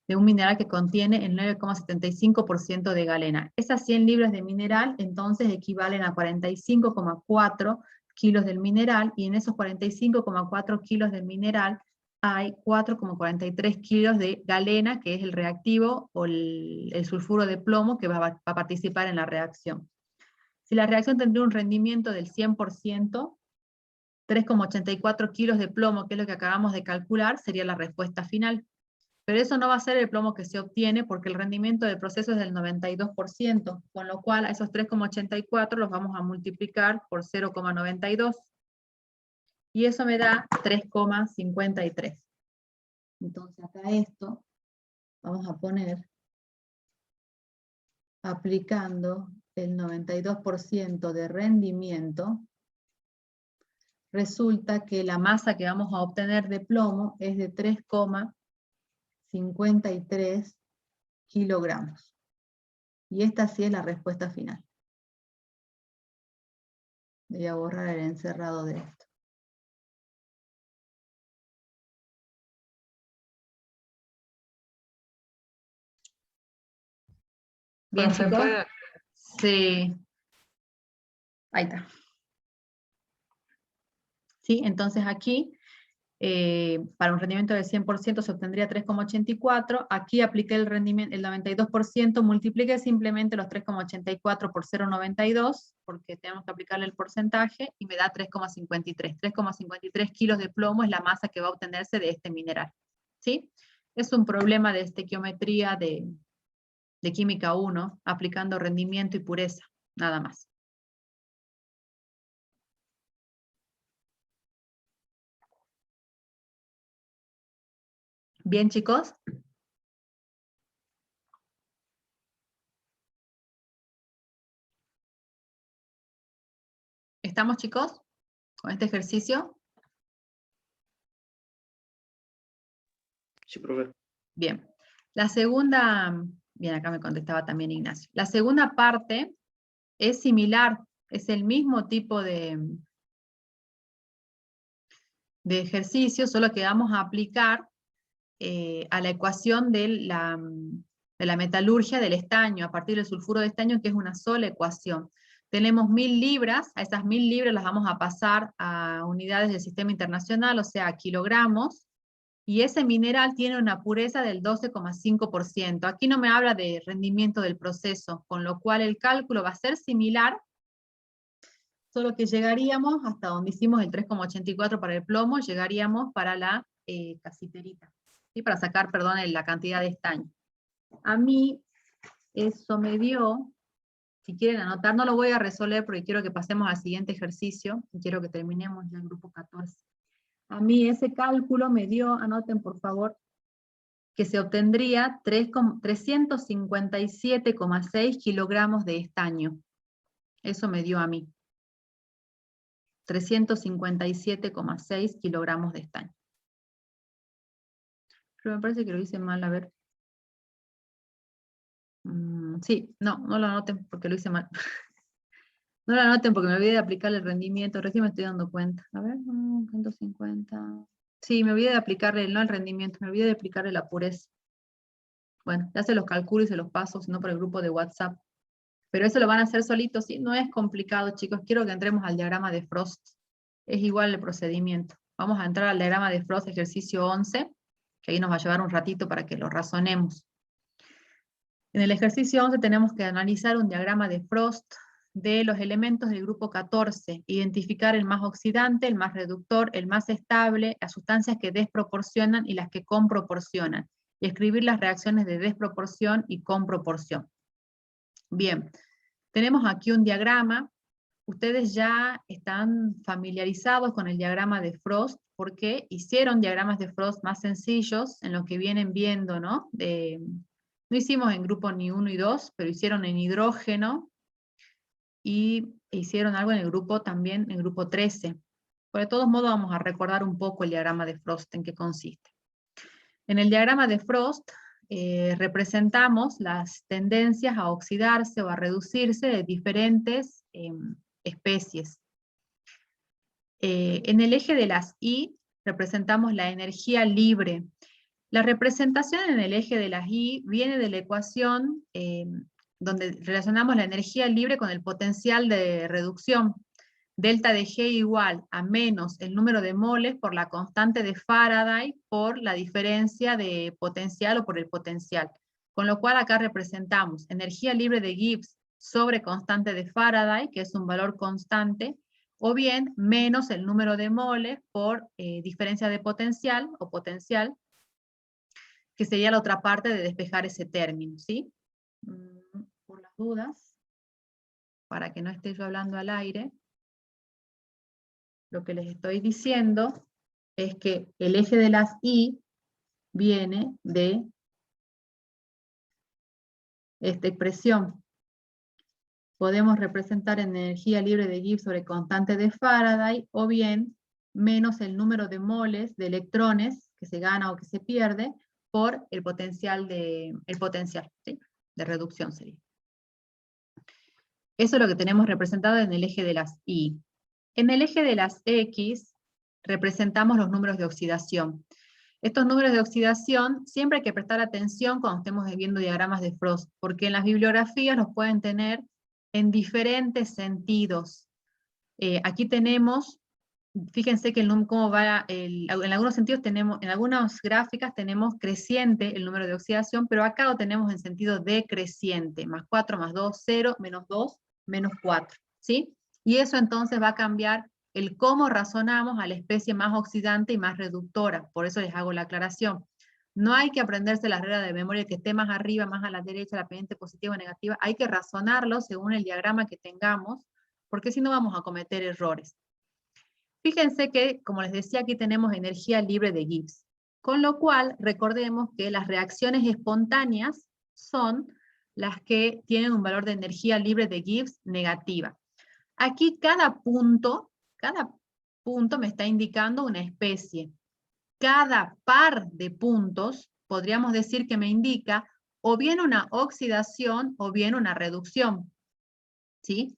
de un mineral que contiene el 9,75% de galena. Esas 100 libras de mineral entonces equivalen a 45,4 kilos del mineral, y en esos 45,4 kilos del mineral hay 4,43 kilos de galena, que es el reactivo o el sulfuro de plomo que va a participar en la reacción. Si la reacción tendría un rendimiento del 100%, 3,84 kilos de plomo, que es lo que acabamos de calcular, sería la respuesta final. Pero eso no va a ser el plomo que se obtiene porque el rendimiento del proceso es del 92%, con lo cual a esos 3,84 los vamos a multiplicar por 0,92. Y eso me da 3,53. Entonces acá esto vamos a poner aplicando el 92% de rendimiento. Resulta que la masa que vamos a obtener de plomo es de 3,53 kilogramos. Y esta sí es la respuesta final. Voy a borrar el encerrado de esto. Bien, Se chicos. puede- Sí. Ahí está. ¿Sí? Entonces aquí, para un rendimiento del 100% se obtendría 3,84. Aquí apliqué el rendimiento, el 92%, multipliqué simplemente los 3,84 por 0,92, porque tenemos que aplicarle el porcentaje, y me da 3,53. 3,53 kilos de plomo es la masa que va a obtenerse de este mineral. ¿Sí? Es un problema de estequiometría de química 1, aplicando rendimiento y pureza, nada más. Bien, chicos. ¿Estamos, chicos, con este ejercicio? Sí, profe. Bien. La segunda, bien, acá me contestaba también Ignacio. La segunda parte es similar, es el mismo tipo de ejercicio, solo que vamos a aplicar a la ecuación de la metalurgia del estaño, a partir del sulfuro de estaño, que es una sola ecuación. Tenemos 1000 libras, a esas 1000 libras las vamos a pasar a unidades del sistema internacional, o sea, a kilogramos, y ese mineral tiene una pureza del 12,5%. Aquí no me habla de rendimiento del proceso, con lo cual el cálculo va a ser similar, solo que llegaríamos hasta donde hicimos el 3,84 para el plomo, llegaríamos para la casiterita, ¿sí? Para sacar, perdón, la cantidad de estaño. A mí eso me dio, si quieren anotar, no lo voy a resolver porque quiero que pasemos al siguiente ejercicio, y quiero que terminemos ya el grupo 14. A mí ese cálculo me dio, anoten por favor, que se obtendría 357,6 kilogramos de estaño. Eso me dio a mí. 357,6 kilogramos de estaño. Pero me parece que lo hice mal, a ver. Sí, no lo anoten porque lo hice mal. No lo anoten porque me olvidé de aplicar el rendimiento, recién me estoy dando cuenta. A ver, 150. Sí, me olvidé de aplicarle, no el rendimiento, me olvidé de aplicarle la pureza. Bueno, ya se los calculo y se los paso, sino por el grupo de WhatsApp. Pero eso lo van a hacer solitos, ¿sí? No es complicado, chicos. Quiero que entremos al diagrama de Frost. Es igual el procedimiento. Vamos a entrar al diagrama de Frost, ejercicio 11, que ahí nos va a llevar un ratito para que lo razonemos. En el ejercicio 11 tenemos que analizar un diagrama de Frost de los elementos del grupo 14, identificar el más oxidante, el más reductor, el más estable, las sustancias que desproporcionan y las que comproporcionan, y escribir las reacciones de desproporción y comproporción. Bien, tenemos aquí un diagrama. Ustedes ya están familiarizados con el diagrama de Frost porque hicieron diagramas de Frost más sencillos en lo que vienen viendo, ¿no? No hicimos en grupo ni 1 y 2, pero hicieron en hidrógeno y hicieron algo en el grupo también, en el grupo 13. Pero de todos modos vamos a recordar un poco el diagrama de Frost, en qué consiste. En el diagrama de Frost representamos las tendencias a oxidarse o a reducirse de diferentes especies. En el eje de las Y representamos la energía libre. La representación en el eje de las Y viene de la ecuación donde relacionamos la energía libre con el potencial de reducción. Delta de G igual a menos el número de moles por la constante de Faraday por la diferencia de potencial o por el potencial. Con lo cual acá representamos energía libre de Gibbs sobre constante de Faraday, que es un valor constante, o bien menos el número de moles por diferencia de potencial o potencial, que sería la otra parte de despejar ese término, ¿sí? Por las dudas, para que no esté yo hablando al aire, lo que les estoy diciendo es que el eje de las Y viene de esta expresión. Podemos representar energía libre de Gibbs sobre constante de Faraday, o bien menos el número de moles de electrones que se gana o que se pierde por el potencial, ¿sí? De reducción sería. Eso es lo que tenemos representado en el eje de las Y. En el eje de las X representamos los números de oxidación. Estos números de oxidación siempre hay que prestar atención cuando estemos viendo diagramas de Frost, porque en las bibliografías los pueden tener en diferentes sentidos. Aquí tenemos, fíjense que cómo va, en algunos sentidos tenemos, en algunas gráficas tenemos creciente el número de oxidación, pero acá lo tenemos en sentido decreciente, más 4, más 2, 0, menos 2, menos 4, ¿sí? Y eso entonces va a cambiar el cómo razonamos a la especie más oxidante y más reductora, por eso les hago la aclaración. No hay que aprenderse la regla de memoria que esté más arriba, más a la derecha, la pendiente positiva o negativa, hay que razonarlo según el diagrama que tengamos, porque si no vamos a cometer errores. Fíjense que, como les decía, aquí tenemos energía libre de Gibbs, con lo cual recordemos que las reacciones espontáneas son las que tienen un valor de energía libre de Gibbs negativa. Aquí cada punto me está indicando una especie. Cada par de puntos, podríamos decir que me indica o bien una oxidación o bien una reducción, ¿sí?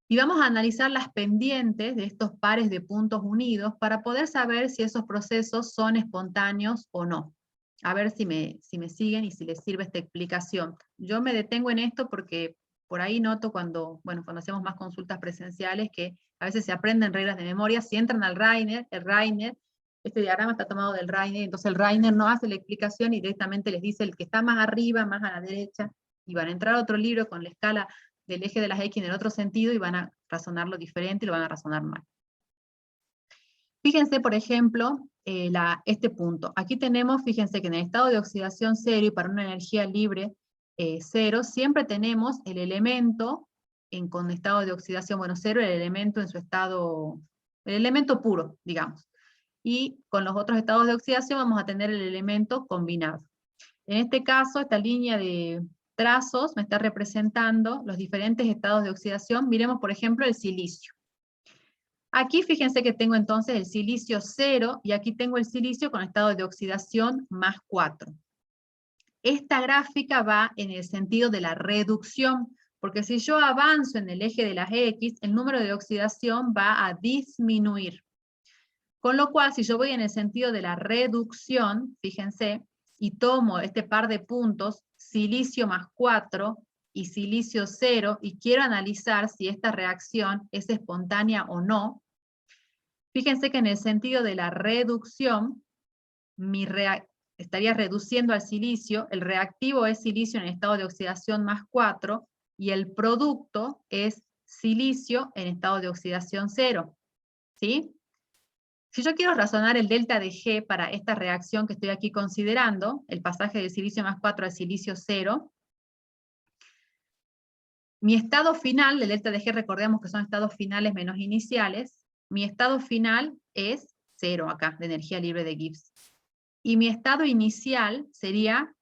Y vamos a analizar las pendientes de estos pares de puntos unidos para poder saber si esos procesos son espontáneos o no. A ver si me siguen y si les sirve esta explicación. Yo me detengo en esto porque por ahí noto cuando hacemos más consultas presenciales que a veces se aprenden reglas de memoria, si entran al Rainer, este diagrama está tomado del Rainer, entonces el Rainer no hace la explicación y directamente les dice el que está más arriba, más a la derecha, y van a entrar a otro libro con la escala del eje de las X en el otro sentido y van a razonarlo diferente y lo van a razonar mal. Fíjense, por ejemplo, este punto. Aquí tenemos, fíjense que en el estado de oxidación cero y para una energía libre cero, siempre tenemos el elemento con estado de oxidación, bueno, cero, el elemento en su estado, el elemento puro, digamos. Y con los otros estados de oxidación vamos a tener el elemento combinado. En este caso, esta línea de trazos me está representando los diferentes estados de oxidación. Miremos, por ejemplo, el silicio. Aquí fíjense que tengo entonces el silicio 0 y aquí tengo el silicio con estado de oxidación más 4. Esta gráfica va en el sentido de la reducción, porque si yo avanzo en el eje de las X, el número de oxidación va a disminuir. Con lo cual, si yo voy en el sentido de la reducción, fíjense, y tomo este par de puntos, silicio más 4 y silicio 0, y quiero analizar si esta reacción es espontánea o no, fíjense que en el sentido de la reducción, estaría reduciendo al silicio, el reactivo es silicio en estado de oxidación más 4, y el producto es silicio en estado de oxidación 0. ¿Sí? Si yo quiero razonar el delta de G para esta reacción que estoy aquí considerando, el pasaje del silicio más 4 al silicio 0, mi estado final, el delta de G recordemos que son estados finales menos iniciales, mi estado final es 0 acá, de energía libre de Gibbs. Y mi estado inicial sería,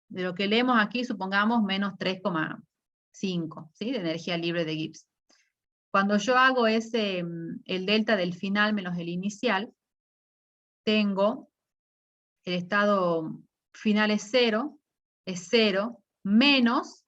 de lo que leemos aquí, supongamos menos 3,5, ¿sí? De energía libre de Gibbs. Cuando yo hago el delta del final menos el inicial, tengo el estado final es 0, menos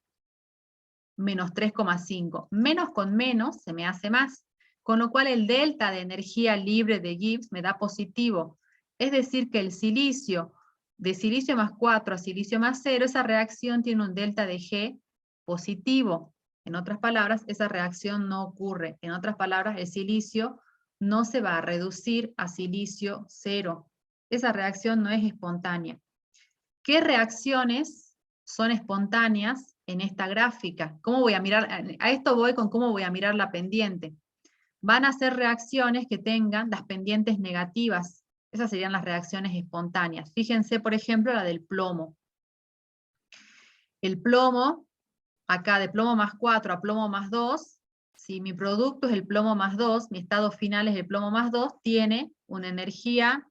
3,5. Menos con menos se me hace más, con lo cual el delta de energía libre de Gibbs me da positivo. Es decir que el silicio, de silicio más 4 a silicio más 0, esa reacción tiene un delta de G positivo. En otras palabras, esa reacción no ocurre. En otras palabras, el silicio no se va a reducir a silicio 0. Esa reacción no es espontánea. ¿Qué reacciones son espontáneas en esta gráfica? ¿Cómo voy a mirar? A esto voy con cómo voy a mirar la pendiente. Van a ser reacciones que tengan las pendientes negativas. Esas serían las reacciones espontáneas. Fíjense, por ejemplo, la del plomo. El plomo, acá de plomo más 4 a plomo más 2, si mi producto es el plomo más 2, mi estado final es el plomo más 2, tiene una energía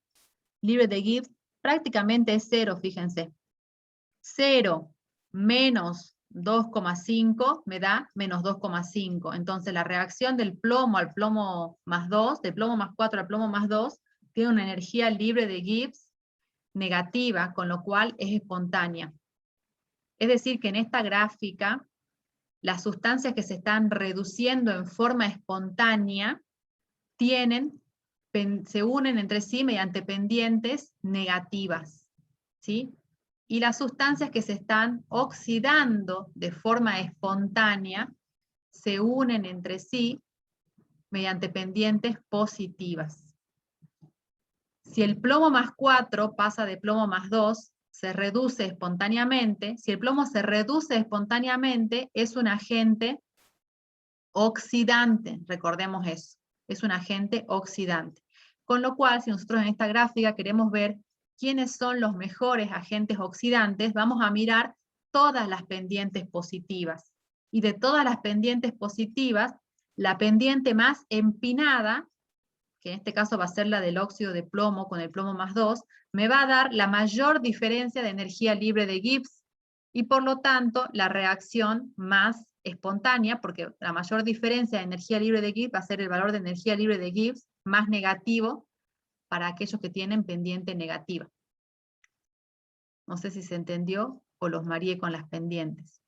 libre de Gibbs prácticamente es 0, fíjense. 0 menos 2,5 me da menos 2,5. Entonces la reacción del plomo al plomo más 2, del plomo más 4 al plomo más 2, tiene una energía libre de Gibbs negativa, con lo cual es espontánea. Es decir, que en esta gráfica, las sustancias que se están reduciendo en forma espontánea tienen se unen entre sí mediante pendientes negativas, ¿sí? Y las sustancias que se están oxidando de forma espontánea se unen entre sí mediante pendientes positivas. Si el plomo más 4 pasa de plomo más 2, se reduce espontáneamente. Si el plomo se reduce espontáneamente, es un agente oxidante, recordemos eso, es un agente oxidante. Con lo cual, si nosotros en esta gráfica queremos ver quiénes son los mejores agentes oxidantes, vamos a mirar todas las pendientes positivas. Y de todas las pendientes positivas, la pendiente más empinada, que en este caso va a ser la del óxido de plomo con el plomo más 2, me va a dar la mayor diferencia de energía libre de Gibbs y por lo tanto la reacción más espontánea, porque la mayor diferencia de energía libre de Gibbs va a ser el valor de energía libre de Gibbs más negativo para aquellos que tienen pendiente negativa. No sé si se entendió o los mareé con las pendientes.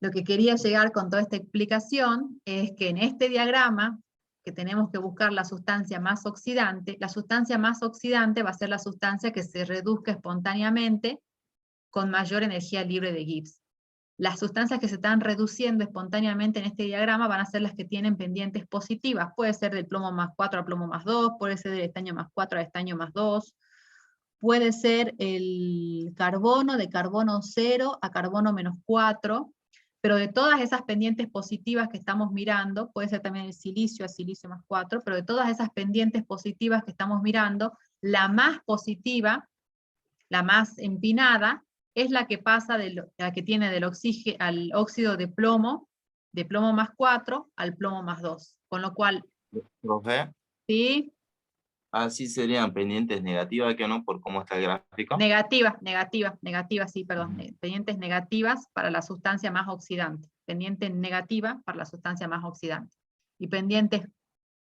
Lo que quería llegar con toda esta explicación es que en este diagrama, que tenemos que buscar la sustancia más oxidante va a ser la sustancia que se reduzca espontáneamente con mayor energía libre de Gibbs. Las sustancias que se están reduciendo espontáneamente en este diagrama van a ser las que tienen pendientes positivas. Puede ser del plomo más 4 al plomo más 2, puede ser del estaño más 4 al estaño más 2, puede ser el carbono de carbono 0 a carbono menos 4, pero de todas esas pendientes positivas que estamos mirando, puede ser también el silicio a silicio más 4, pero de todas esas pendientes positivas que estamos mirando, la más positiva, la más empinada, es la que pasa la que tiene del al óxido de plomo más 4 al plomo más 2. Con lo cual, Profe, ¿sí? así serían pendientes negativas que no por cómo está el gráfico. Negativas, sí, perdón. Pendientes negativas para la sustancia más oxidante. Pendiente negativa para la sustancia más oxidante. Y pendientes,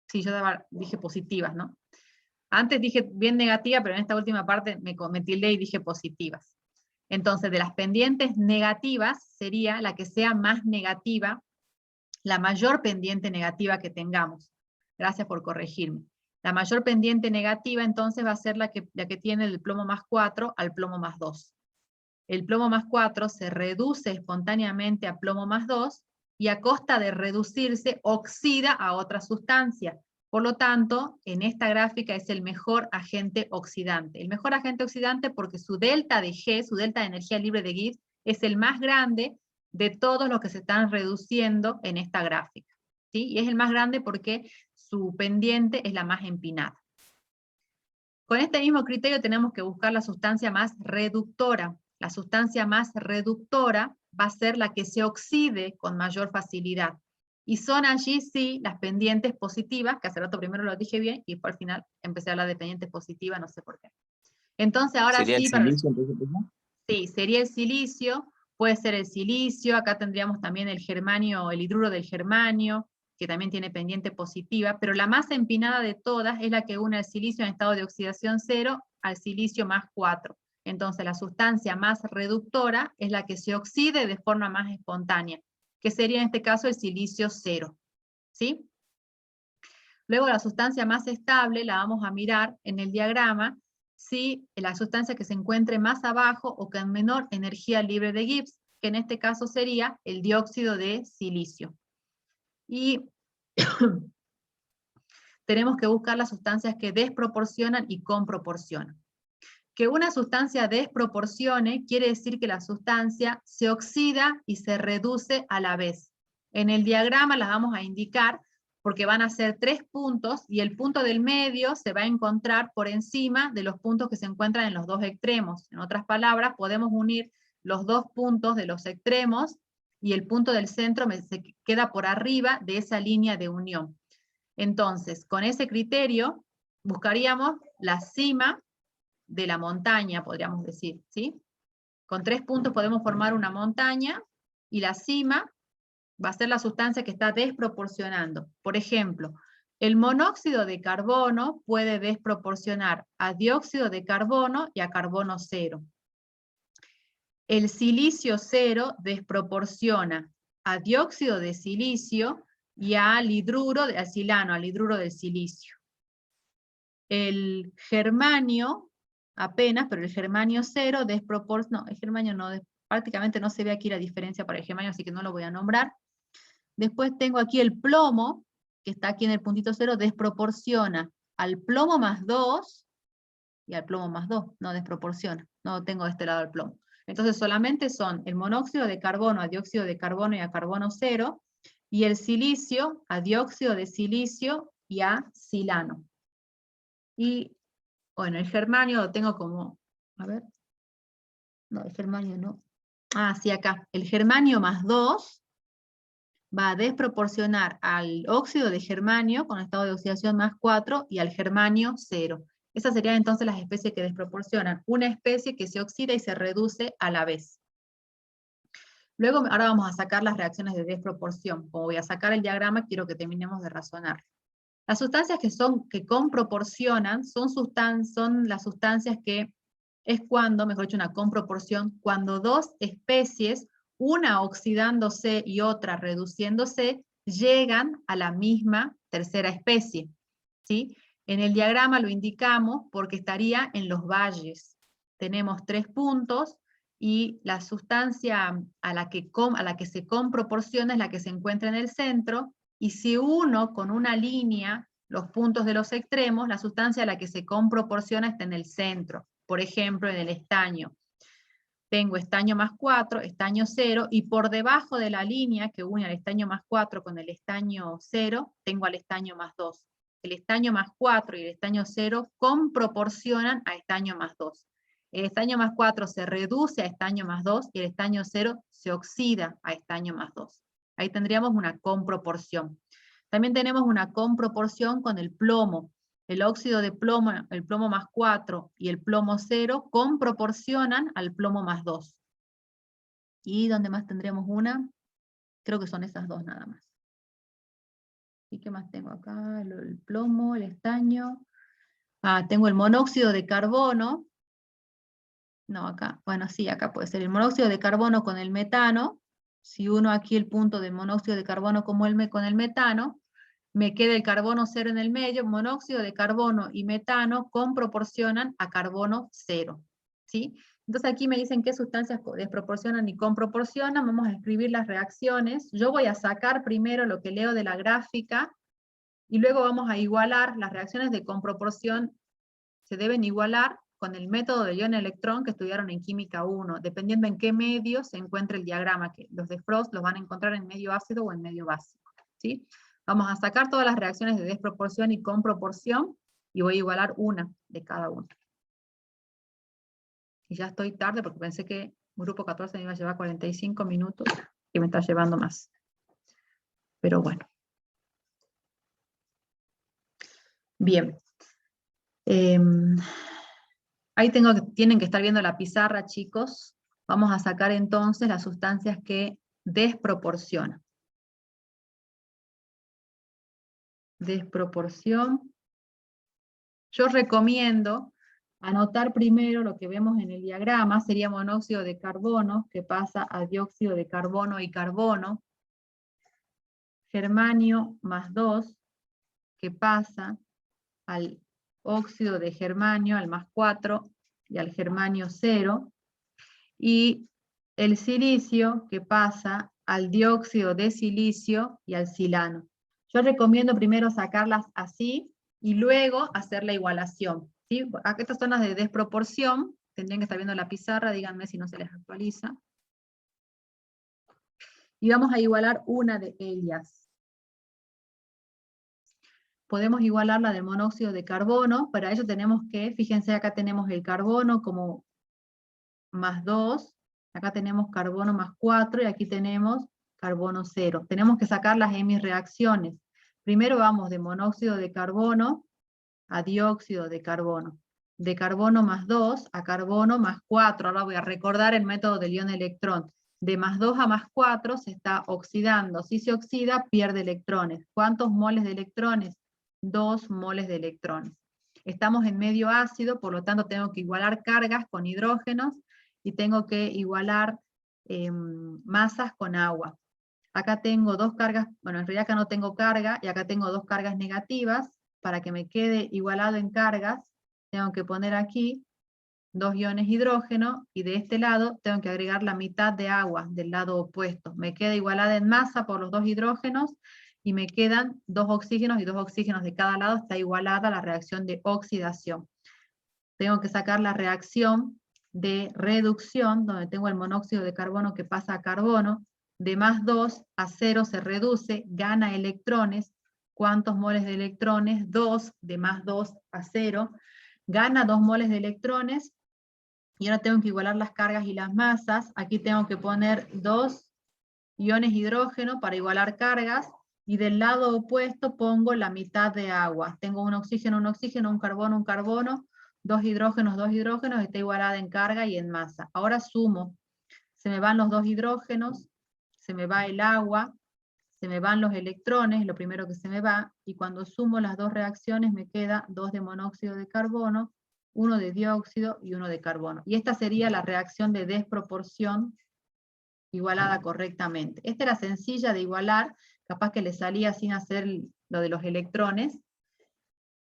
sí, yo dije positivas, ¿no? Antes dije bien negativa, pero en esta última parte me tilde y dije positivas. Entonces, de las pendientes negativas, sería la que sea más negativa, la mayor pendiente negativa que tengamos. Gracias por corregirme. La mayor pendiente negativa, entonces, va a ser la que tiene el plomo más 4 al plomo más 2. El plomo más 4 se reduce espontáneamente a plomo más 2, y a costa de reducirse, oxida a otra sustancia. Por lo tanto, en esta gráfica es el mejor agente oxidante. El mejor agente oxidante porque su delta de G, su delta de energía libre de Gibbs, es el más grande de todos los que se están reduciendo en esta gráfica, ¿sí? Y es el más grande porque su pendiente es la más empinada. Con este mismo criterio tenemos que buscar la sustancia más reductora. La sustancia más reductora va a ser la que se oxide con mayor facilidad. Y son allí, sí, las pendientes positivas, que hace rato primero lo dije bien, y después al final empecé a hablar de pendientes positivas, no sé por qué. Entonces ahora ¿Sería sí... el silicio, entonces? Sí, sería el silicio, puede ser el silicio, acá tendríamos también el germanio, el hidruro del germanio, que también tiene pendiente positiva, pero la más empinada de todas es la que une el silicio en estado de oxidación 0 al silicio más 4. Entonces la sustancia más reductora es la que se oxide de forma más espontánea, que sería en este caso el silicio 0. ¿Sí? Luego la sustancia más estable la vamos a mirar en el diagrama, si la sustancia que se encuentre más abajo o con menor energía libre de Gibbs, que en este caso sería el dióxido de silicio. Y tenemos que buscar las sustancias que desproporcionan y comproporcionan. Que una sustancia desproporcione quiere decir que la sustancia se oxida y se reduce a la vez. En el diagrama las vamos a indicar porque van a ser 3 puntos y el punto del medio se va a encontrar por encima de los puntos que se encuentran en los dos extremos. En otras palabras, podemos unir los 2 puntos de los extremos y el punto del centro se queda por arriba de esa línea de unión. Entonces, con ese criterio, buscaríamos la cima de la montaña, podríamos decir, ¿sí? Con 3 puntos podemos formar una montaña, y la cima va a ser la sustancia que está desproporcionando. Por ejemplo, el monóxido de carbono puede desproporcionar a dióxido de carbono y a carbono 0. El silicio 0 desproporciona a dióxido de silicio y al hidruro, al silano, al hidruro del silicio. El germanio, apenas, pero el germanio 0, no, el germanio no, prácticamente no se ve aquí la diferencia para el germanio, así que no lo voy a nombrar. Después tengo aquí el plomo, que está aquí en el puntito 0, desproporciona al plomo más 2, y al plomo más 2, no desproporciona, no tengo de este lado el plomo. Entonces solamente son el monóxido de carbono a dióxido de carbono y a carbono 0, y el silicio a dióxido de silicio y a silano. Y bueno, el germanio lo tengo como, a ver, no, el germanio no. Ah, sí, acá. El germanio más 2 va a desproporcionar al óxido de germanio con estado de oxidación más 4 y al germanio 0. Esas serían entonces las especies que desproporcionan. Una especie que se oxida y se reduce a la vez. Luego, ahora vamos a sacar las reacciones de desproporción. Como voy a sacar el diagrama, quiero que terminemos de razonar. Las sustancias que comproporcionan son las sustancias que es cuando, mejor dicho, una comproporción, cuando dos especies, una oxidándose y otra reduciéndose, llegan a la misma tercera especie, ¿sí? En el diagrama lo indicamos porque estaría en los valles. Tenemos 3 puntos y la sustancia a la que se comproporciona es la que se encuentra en el centro, y si uno con una línea los puntos de los extremos, la sustancia a la que se comproporciona está en el centro. Por ejemplo, en el estaño. Tengo estaño más 4, estaño 0, y por debajo de la línea que une al estaño más 4 con el estaño 0, tengo al estaño más 2. El estaño más 4 y el estaño 0 comproporcionan a estaño más 2. El estaño más 4 se reduce a estaño más 2 y el estaño 0 se oxida a estaño más 2. Ahí tendríamos una comproporción. También tenemos una comproporción con el plomo. El óxido de plomo, el plomo más 4 y el plomo 0 comproporcionan al plomo más 2. ¿Y dónde más tendremos una? Creo que son esas dos nada más. ¿Y qué más tengo acá? El plomo, el estaño. Ah, tengo el monóxido de carbono. No, acá, bueno, sí, acá puede ser el monóxido de carbono con el metano. Si uno aquí el punto del monóxido de carbono con el metano, me queda el carbono 0 en el medio, monóxido de carbono y metano comproporcionan a carbono 0. ¿Sí? Entonces aquí me dicen qué sustancias desproporcionan y comproporcionan. Vamos a escribir las reacciones. Yo voy a sacar primero lo que leo de la gráfica, y luego vamos a igualar. Las reacciones de comproporción se deben igualar con el método de ion-electrón que estudiaron en Química 1, dependiendo en qué medio se encuentre el diagrama, que los de Frost los van a encontrar en medio ácido o en medio básico. ¿Sí? Vamos a sacar todas las reacciones de desproporción y comproporción, y voy a igualar una de cada una. Y ya estoy tarde porque pensé que grupo 14 me iba a llevar 45 minutos, y me está llevando más. Pero bueno. Bien. Ahí tienen que estar viendo la pizarra, chicos. Vamos a sacar entonces las sustancias que desproporcionan. Desproporción. Yo recomiendo anotar primero lo que vemos en el diagrama, sería monóxido de carbono, que pasa a dióxido de carbono y carbono. Germanio más 2, que pasa al óxido de germanio, al más 4, y al germanio 0. Y el silicio, que pasa al dióxido de silicio y al silano. Yo recomiendo primero sacarlas así, y luego hacer la igualación. ¿Sí? Acá estas zonas de desproporción, tendrían que estar viendo la pizarra, díganme si no se les actualiza. Y vamos a igualar una de ellas. Podemos igualar la del monóxido de carbono. Para ello tenemos que, fíjense, acá tenemos el carbono como más 2, acá tenemos carbono más 4, y aquí tenemos carbono 0. Tenemos que sacar las hemireacciones. Primero vamos de monóxido de carbono a dióxido de carbono más 2 a carbono más 4. Ahora voy a recordar el método del ion-electrón. De más 2 a más 4 se está oxidando. Si se oxida, pierde electrones. ¿Cuántos moles de electrones? 2 moles de electrones. Estamos en medio ácido, por lo tanto tengo que igualar cargas con hidrógenos, y tengo que igualar masas con agua. Acá tengo dos cargas, bueno, en realidad acá no tengo carga, y acá tengo dos cargas negativas. Para que me quede igualado en cargas, tengo que poner aquí 2 iones hidrógeno, y de este lado tengo que agregar la mitad de agua del lado opuesto. Me queda igualada en masa por los 2 hidrógenos, y me quedan 2 oxígenos, y 2 oxígenos de cada lado está igualada la reacción de oxidación. Tengo que sacar la reacción de reducción, donde tengo el monóxido de carbono que pasa a carbono, de +2 a 0 se reduce, gana electrones. ¿Cuántos moles de electrones? 2, de +2 a 0, gana 2 moles de electrones, y ahora tengo que igualar las cargas y las masas. Aquí tengo que poner 2 iones hidrógeno para igualar cargas, y del lado opuesto pongo la mitad de agua. Tengo un oxígeno, un carbono, 2 hidrógenos, está igualada en carga y en masa. Ahora sumo. Se me van los 2 hidrógenos, se me va el agua, se me van los electrones, lo primero que se me va, y cuando sumo las dos reacciones me queda 2 de monóxido de carbono, 1 de dióxido y 1 de carbono. Y esta sería la reacción de desproporción igualada correctamente. Esta era sencilla de igualar, capaz que le salía sin hacer lo de los electrones,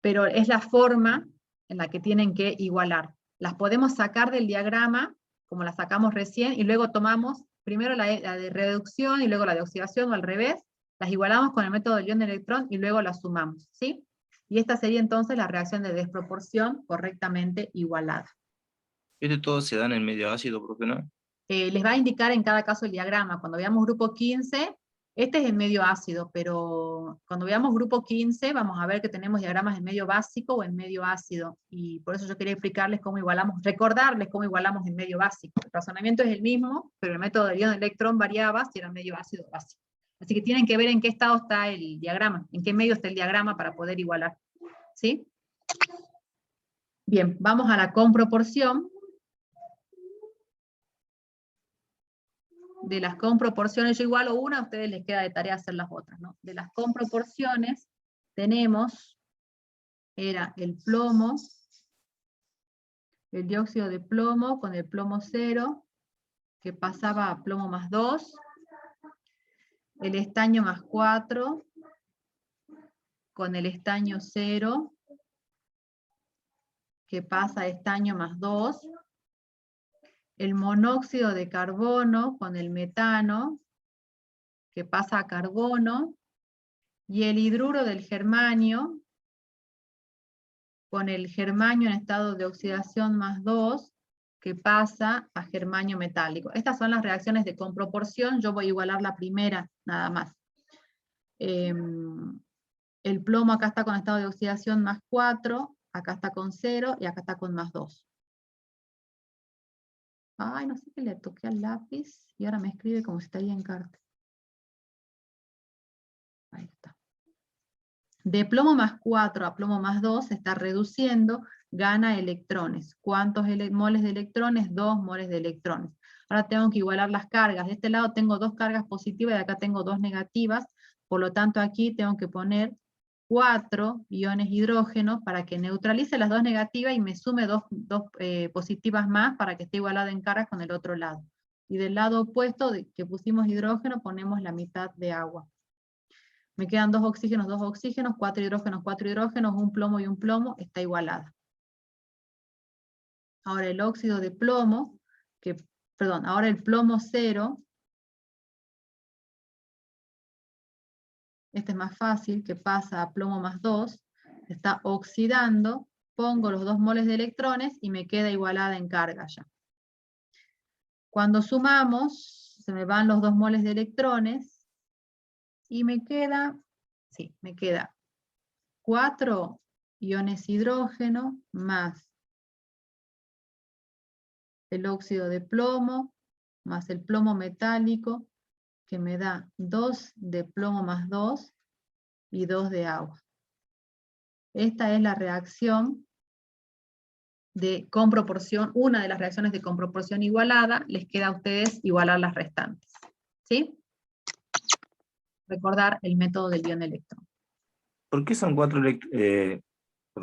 pero es la forma en la que tienen que igualar. Las podemos sacar del diagrama, como la sacamos recién, y luego tomamos primero la de reducción y luego la de oxidación, o al revés, las igualamos con el método del ion de electrón y luego las sumamos, ¿sí? Y esta sería entonces la reacción de desproporción correctamente igualada. ¿Esto todo se da en el medio ácido, profe, no? Les va a indicar en cada caso el diagrama. Cuando veamos grupo 15, este es el medio ácido, pero cuando veamos grupo 15 vamos a ver que tenemos diagramas en medio básico o en medio ácido, y por eso yo quería explicarles cómo igualamos, recordarles cómo igualamos en medio básico. El razonamiento es el mismo, pero el método del ion de electrón variaba si era medio ácido o básico. Así que tienen que ver en qué estado está el diagrama, en qué medio está el diagrama para poder igualar. ¿Sí? Bien, vamos a la comproporción. De las comproporciones, yo igualo una, a ustedes les queda de tarea hacer las otras, ¿no? De las comproporciones tenemos, era el plomo, el dióxido de plomo con el plomo 0, que pasaba a plomo +2, el estaño +4, con el estaño 0, que pasa a estaño +2, el monóxido de carbono con el metano, que pasa a carbono, y el hidruro del germanio, con el germanio en estado de oxidación +2, que pasa a germanio metálico. Estas son las reacciones de comproporción, yo voy a igualar la primera, nada más. El plomo acá está con estado de oxidación +4, acá está con 0, y acá está con +2. Ay, no sé qué le toqué al lápiz, y ahora me escribe como si estaría en carta. Ahí está. De plomo +4 a plomo +2 se está reduciendo, gana electrones. ¿Cuántos moles de electrones? 2 moles de electrones. Ahora tengo que igualar las cargas. De este lado tengo 2 cargas positivas y de acá tengo 2 negativas. Por lo tanto aquí tengo que poner 4 iones hidrógeno para que neutralice las 2 negativas y me sume 2 positivas más para que esté igualada en cargas con el otro lado. Y del lado opuesto que pusimos hidrógeno ponemos la mitad de agua. Me quedan 2 oxígenos, 4 hidrógenos, un plomo y un plomo, está igualada. Ahora el óxido de plomo, ahora el plomo 0, este es más fácil, que pasa a plomo +2, está oxidando, pongo los 2 moles de electrones y me queda igualada en carga ya. Cuando sumamos, se me van los 2 moles de electrones, y me queda 4 iones hidrógeno más el óxido de plomo más el plomo metálico, que me da 2 de plomo +2 y 2 de agua. Esta es la reacción de comproporción, una de las reacciones de comproporción igualada. Les queda a ustedes igualar las restantes. ¿Sí? Recordar el método del ion electrón. ¿Por qué son 4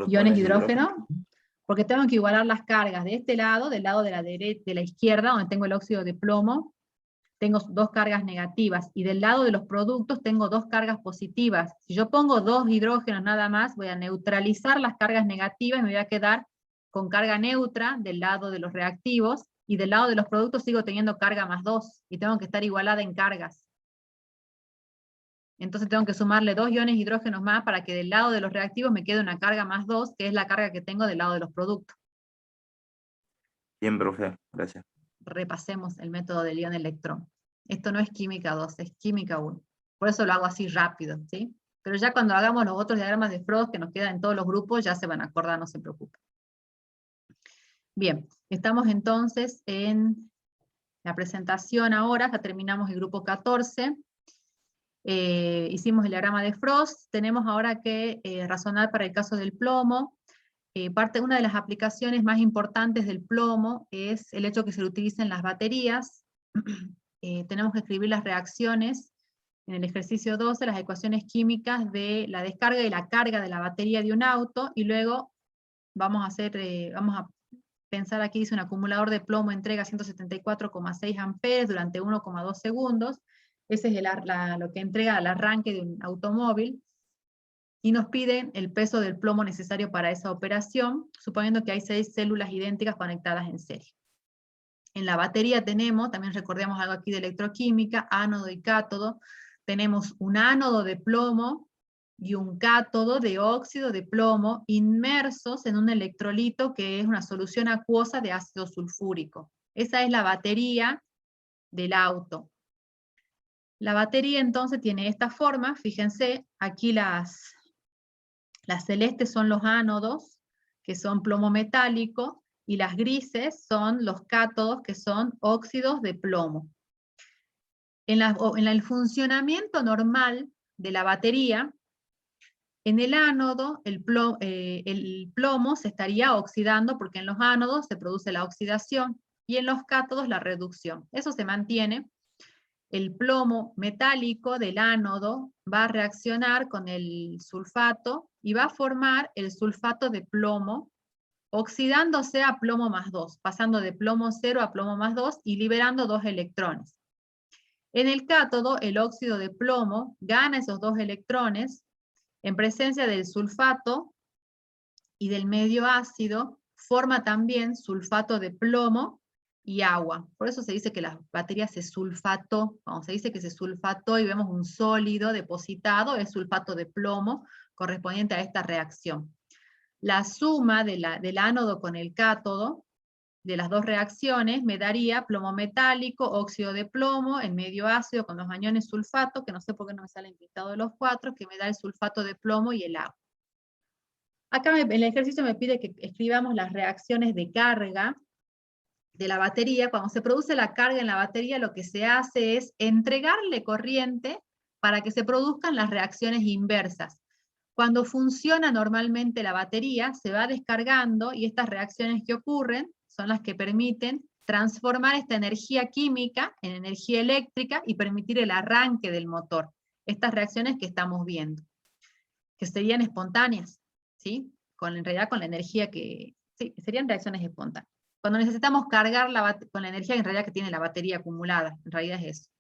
iones hidrógeno? Porque tengo que igualar las cargas de este lado, del lado de la izquierda, donde tengo el óxido de plomo, tengo dos cargas negativas, y del lado de los productos tengo dos cargas positivas. Si yo pongo dos hidrógenos nada más, voy a neutralizar las cargas negativas y me voy a quedar con carga neutra del lado de los reactivos, y del lado de los productos sigo teniendo carga más 2, y tengo que estar igualada en cargas. Entonces tengo que sumarle 2 iones hidrógenos más para que del lado de los reactivos me quede una carga más 2, que es la carga que tengo del lado de los productos. Bien, profe, gracias. Repasemos el método del ion-electrón. Esto no es química 2, es química 1. Por eso lo hago así rápido, ¿sí? Pero ya cuando hagamos los otros diagramas de Frost que nos quedan en todos los grupos, ya se van a acordar, no se preocupen. Bien, estamos entonces en la presentación ahora, ya terminamos el grupo 14. Hicimos el diagrama de Frost, tenemos ahora que razonar para el caso del plomo. Una de las aplicaciones más importantes del plomo es el hecho que se lo utiliza en las baterías. Tenemos que escribir las reacciones en el ejercicio 12, las ecuaciones químicas de la descarga y la carga de la batería de un auto, y luego vamos a pensar aquí, dice un acumulador de plomo entrega 174,6 amperes durante 1,2 segundos. Ese es lo que entrega al arranque de un automóvil, y nos piden el peso del plomo necesario para esa operación, suponiendo que hay 6 células idénticas conectadas en serie. En la batería tenemos, también recordemos algo aquí de electroquímica, ánodo y cátodo. Tenemos un ánodo de plomo y un cátodo de óxido de plomo inmersos en un electrolito que es una solución acuosa de ácido sulfúrico. Esa es la batería del auto. La batería entonces tiene esta forma, fíjense, aquí las celestes son los ánodos, que son plomo metálico, y las grises son los cátodos, que son óxidos de plomo. En el funcionamiento normal de la batería, en el ánodo el plomo se estaría oxidando, porque en los ánodos se produce la oxidación, y en los cátodos la reducción. Eso se mantiene. El plomo metálico del ánodo va a reaccionar con el sulfato y va a formar el sulfato de plomo, oxidándose a plomo más 2, pasando de plomo 0 a plomo más 2 y liberando 2 electrones. En el cátodo, el óxido de plomo gana esos 2 electrones en presencia del sulfato y del medio ácido, forma también sulfato de plomo y agua. Por eso se dice que la batería se sulfató. Cuando se dice que se sulfató y vemos un sólido depositado, es sulfato de plomo correspondiente a esta reacción. La suma del ánodo con el cátodo de las dos reacciones me daría plomo metálico, óxido de plomo, en medio ácido con los aniones sulfato, que no sé por qué no me salen pintados los 4, que me da el sulfato de plomo y el agua. Acá en el ejercicio me pide que escribamos las reacciones de carga de la batería. Cuando se produce la carga en la batería, lo que se hace es entregarle corriente para que se produzcan las reacciones inversas. Cuando funciona normalmente la batería, se va descargando, y estas reacciones que ocurren son las que permiten transformar esta energía química en energía eléctrica y permitir el arranque del motor. Estas reacciones que estamos viendo, que serían espontáneas, ¿sí? En realidad con la energía que... Sí, serían reacciones espontáneas. Cuando necesitamos cargar con la energía en realidad que tiene la batería acumulada, en realidad es eso.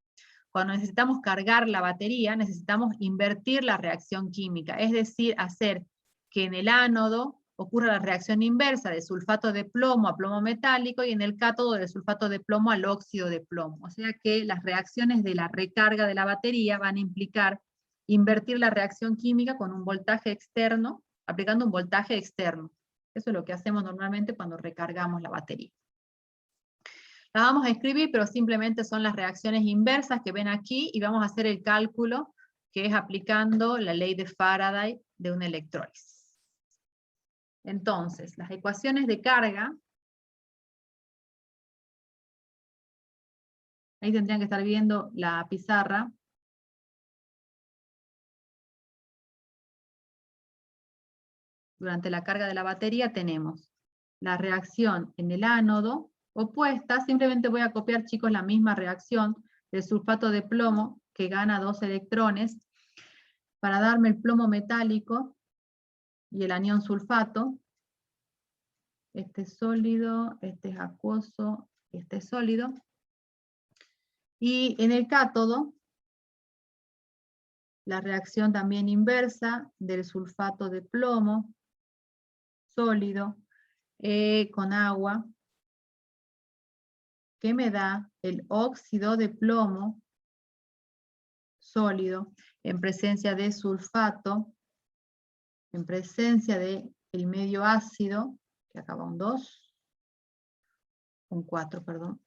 Cuando necesitamos cargar la batería, necesitamos invertir la reacción química, es decir, hacer que en el ánodo ocurra la reacción inversa de sulfato de plomo a plomo metálico, y en el cátodo de sulfato de plomo al óxido de plomo. O sea que las reacciones de la recarga de la batería van a implicar invertir la reacción química con un voltaje externo, aplicando un voltaje externo. Eso es lo que hacemos normalmente cuando recargamos la batería. La vamos a escribir, pero simplemente son las reacciones inversas que ven aquí, y vamos a hacer el cálculo que es aplicando la ley de Faraday de una electrólisis. Entonces, las ecuaciones de carga, ahí tendrían que estar viendo la pizarra. Durante la carga de la batería tenemos la reacción en el ánodo opuesta. Simplemente voy a copiar, chicos, la misma reacción del sulfato de plomo, que gana 2 electrones, para darme el plomo metálico y el anión sulfato. Este es sólido, este es acuoso, este es sólido. Y en el cátodo, la reacción también inversa del sulfato de plomo sólido con agua, que me da el óxido de plomo sólido en presencia de sulfato, en presencia del medio ácido, que acá va un 2, un 4, perdón.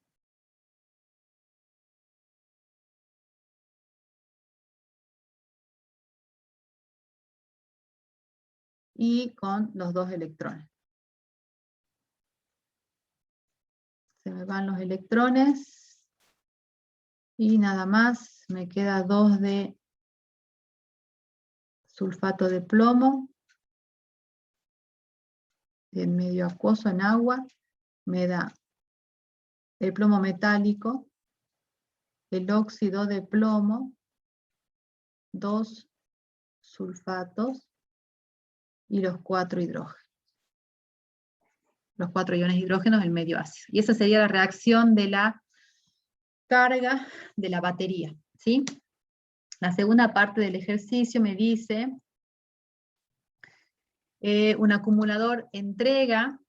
Y con los 2 electrones. Se me van los electrones. Y nada más, me queda 2 de sulfato de plomo, del medio acuoso en agua, me da el plomo metálico, el óxido de plomo, 2 sulfatos y los 4 hidrógenos. Los 4 iones de hidrógeno del medio ácido. Y esa sería la reacción de la carga de la batería, ¿sí? La segunda parte del ejercicio me dice, un acumulador entrega,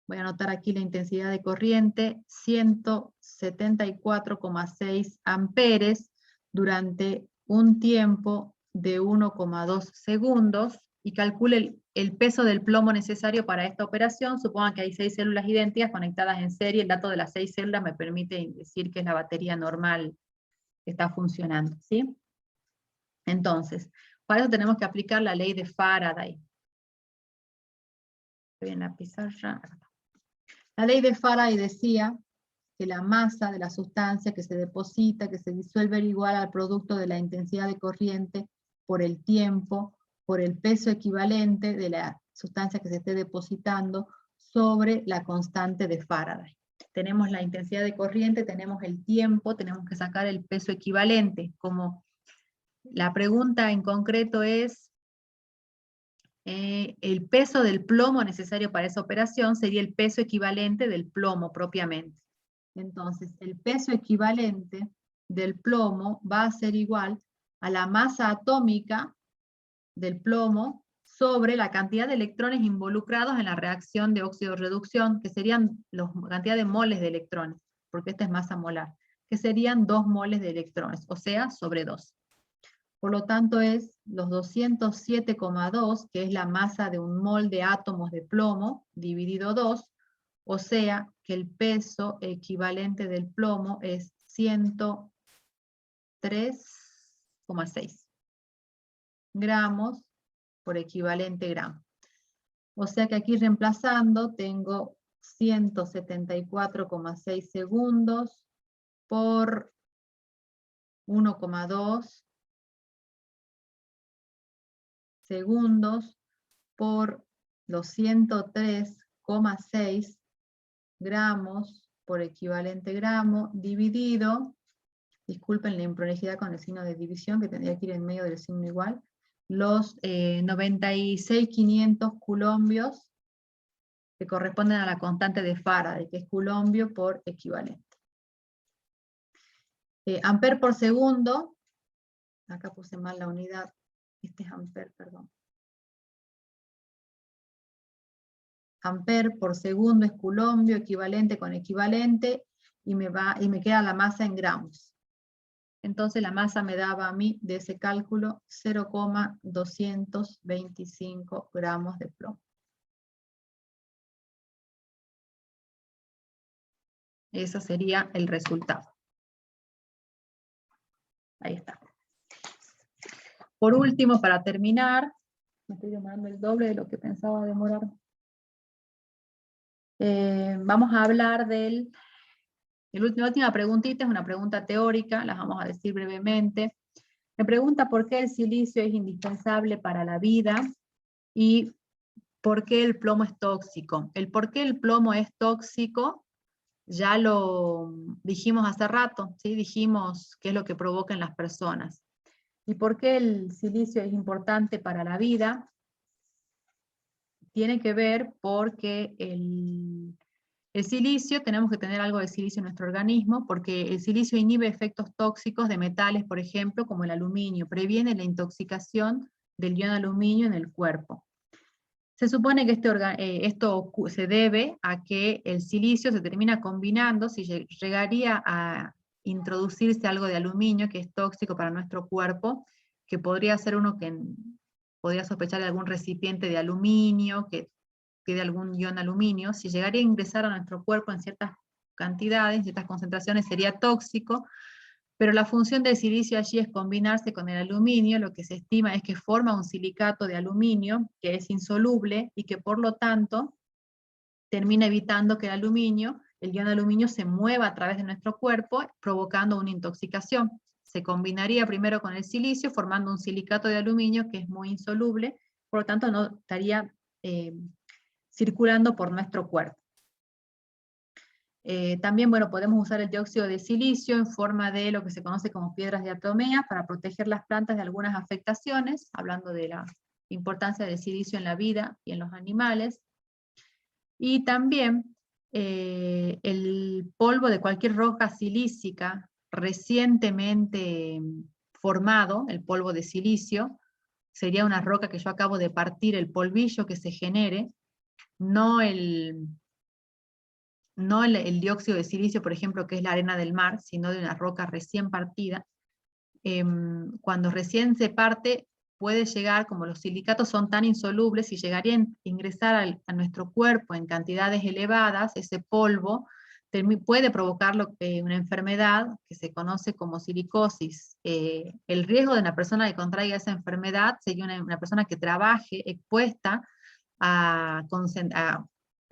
voy a anotar aquí la intensidad de corriente, 174,6 amperes durante un tiempo de 1,2 segundos, y calcule el peso del plomo necesario para esta operación. Supongan que hay 6 células idénticas conectadas en serie. El dato de las 6 células me permite decir que es la batería normal que está funcionando, ¿sí? Entonces, para eso tenemos que aplicar la ley de Faraday. Estoy en la pizarra. La ley de Faraday decía que la masa de la sustancia que se deposita, que se disuelve, era igual al producto de la intensidad de corriente por el tiempo, por el peso equivalente de la sustancia que se esté depositando sobre la constante de Faraday. Tenemos la intensidad de corriente, tenemos el tiempo, tenemos que sacar el peso equivalente. Como la pregunta en concreto es, el peso del plomo necesario para esa operación sería el peso equivalente del plomo propiamente. Entonces, el peso equivalente del plomo va a ser igual a la masa atómica del plomo sobre la cantidad de electrones involucrados en la reacción de óxido-reducción, que serían la cantidad de moles de electrones, porque esta es masa molar, que serían 2 moles de electrones, o sea, sobre 2. Por lo tanto es los 207,2, que es la masa de un mol de átomos de plomo, dividido 2, o sea que el peso equivalente del plomo es 103,6 gramos por equivalente gramo. O sea que aquí reemplazando tengo 174,6 segundos por 1,2 segundos por los 103,6 gramos por equivalente gramo, dividido, disculpen la improlijidad con el signo de división, que tendría que ir en medio del signo igual, los 96.500 coulombios, que corresponden a la constante de Faraday, que es coulombio por equivalente. Amper por segundo, acá puse mal la unidad, este es amper, perdón. Amper por segundo es coulombio, equivalente con equivalente, y me queda la masa en gramos. Entonces la masa me daba a mí de ese cálculo 0,225 gramos de plomo. Ese sería el resultado. Ahí está. Por último, para terminar, me estoy demorando el doble de lo que pensaba demorar. Vamos a hablar la última preguntita, es una pregunta teórica, las vamos a decir brevemente. Me pregunta por qué el silicio es indispensable para la vida y por qué el plomo es tóxico. El por qué el plomo es tóxico ya lo dijimos hace rato, ¿sí? Dijimos qué es lo que provoca en las personas. ¿Y por qué el silicio es importante para la vida? Tiene que ver porque El silicio, tenemos que tener algo de silicio en nuestro organismo, porque el silicio inhibe efectos tóxicos de metales, por ejemplo, como el aluminio, previene la intoxicación del ion aluminio en el cuerpo. Se supone que esto se debe a que el silicio se termina combinando, si llegaría a introducirse algo de aluminio que es tóxico para nuestro cuerpo, que podría ser uno que podría sospechar de algún recipiente de aluminio, que tiene algún ion aluminio, si llegaría a ingresar a nuestro cuerpo en ciertas cantidades, en ciertas concentraciones, sería tóxico, pero la función del silicio allí es combinarse con el aluminio. Lo que se estima es que forma un silicato de aluminio que es insoluble y que por lo tanto termina evitando que el ion aluminio se mueva a través de nuestro cuerpo, provocando una intoxicación. Se combinaría primero con el silicio, formando un silicato de aluminio que es muy insoluble, por lo tanto no estaría circulando por nuestro cuerpo. También, bueno, podemos usar el dióxido de silicio en forma de lo que se conoce como piedras de atomea para proteger las plantas de algunas afectaciones, hablando de la importancia del silicio en la vida y en los animales. Y también el polvo de cualquier roca silícica recientemente formado, el polvo de silicio, sería una roca que yo acabo de partir, el polvillo que se genere, no el dióxido de silicio, por ejemplo, que es la arena del mar, sino de una roca recién partida. Cuando recién se parte, puede llegar, como los silicatos son tan insolubles, y llegarían a ingresar a nuestro cuerpo en cantidades elevadas, ese polvo puede provocar una enfermedad que se conoce como silicosis. El riesgo de una persona que contraiga esa enfermedad sería una persona que trabaje expuesta a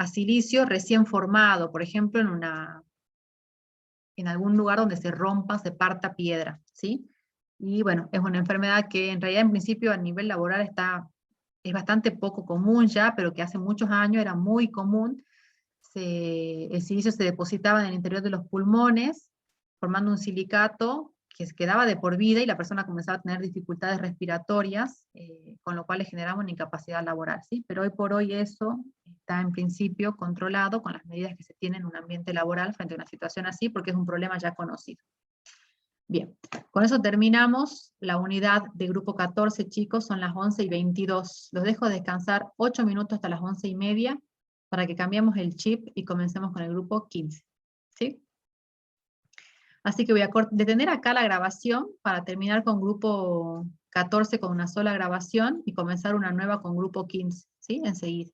silicio recién formado, por ejemplo, en algún lugar donde se rompa, se parta piedra, ¿sí? Y bueno, es una enfermedad que en realidad en principio a nivel laboral es bastante poco común ya, pero que hace muchos años era muy común. El silicio se depositaba en el interior de los pulmones, formando un silicato que se quedaba de por vida y la persona comenzaba a tener dificultades respiratorias, con lo cual le generaba una incapacidad laboral, ¿sí? Pero hoy por hoy eso está en principio controlado con las medidas que se tienen en un ambiente laboral frente a una situación así, porque es un problema ya conocido. Bien, con eso terminamos la unidad de grupo 14, chicos, son las 11:22. Los dejo descansar 8 minutos hasta las 11:30 para que cambiemos el chip y comencemos con el grupo 15. ¿Sí? Así que voy a detener acá la grabación para terminar con grupo 14 con una sola grabación y comenzar una nueva con grupo 15, ¿sí? Enseguida.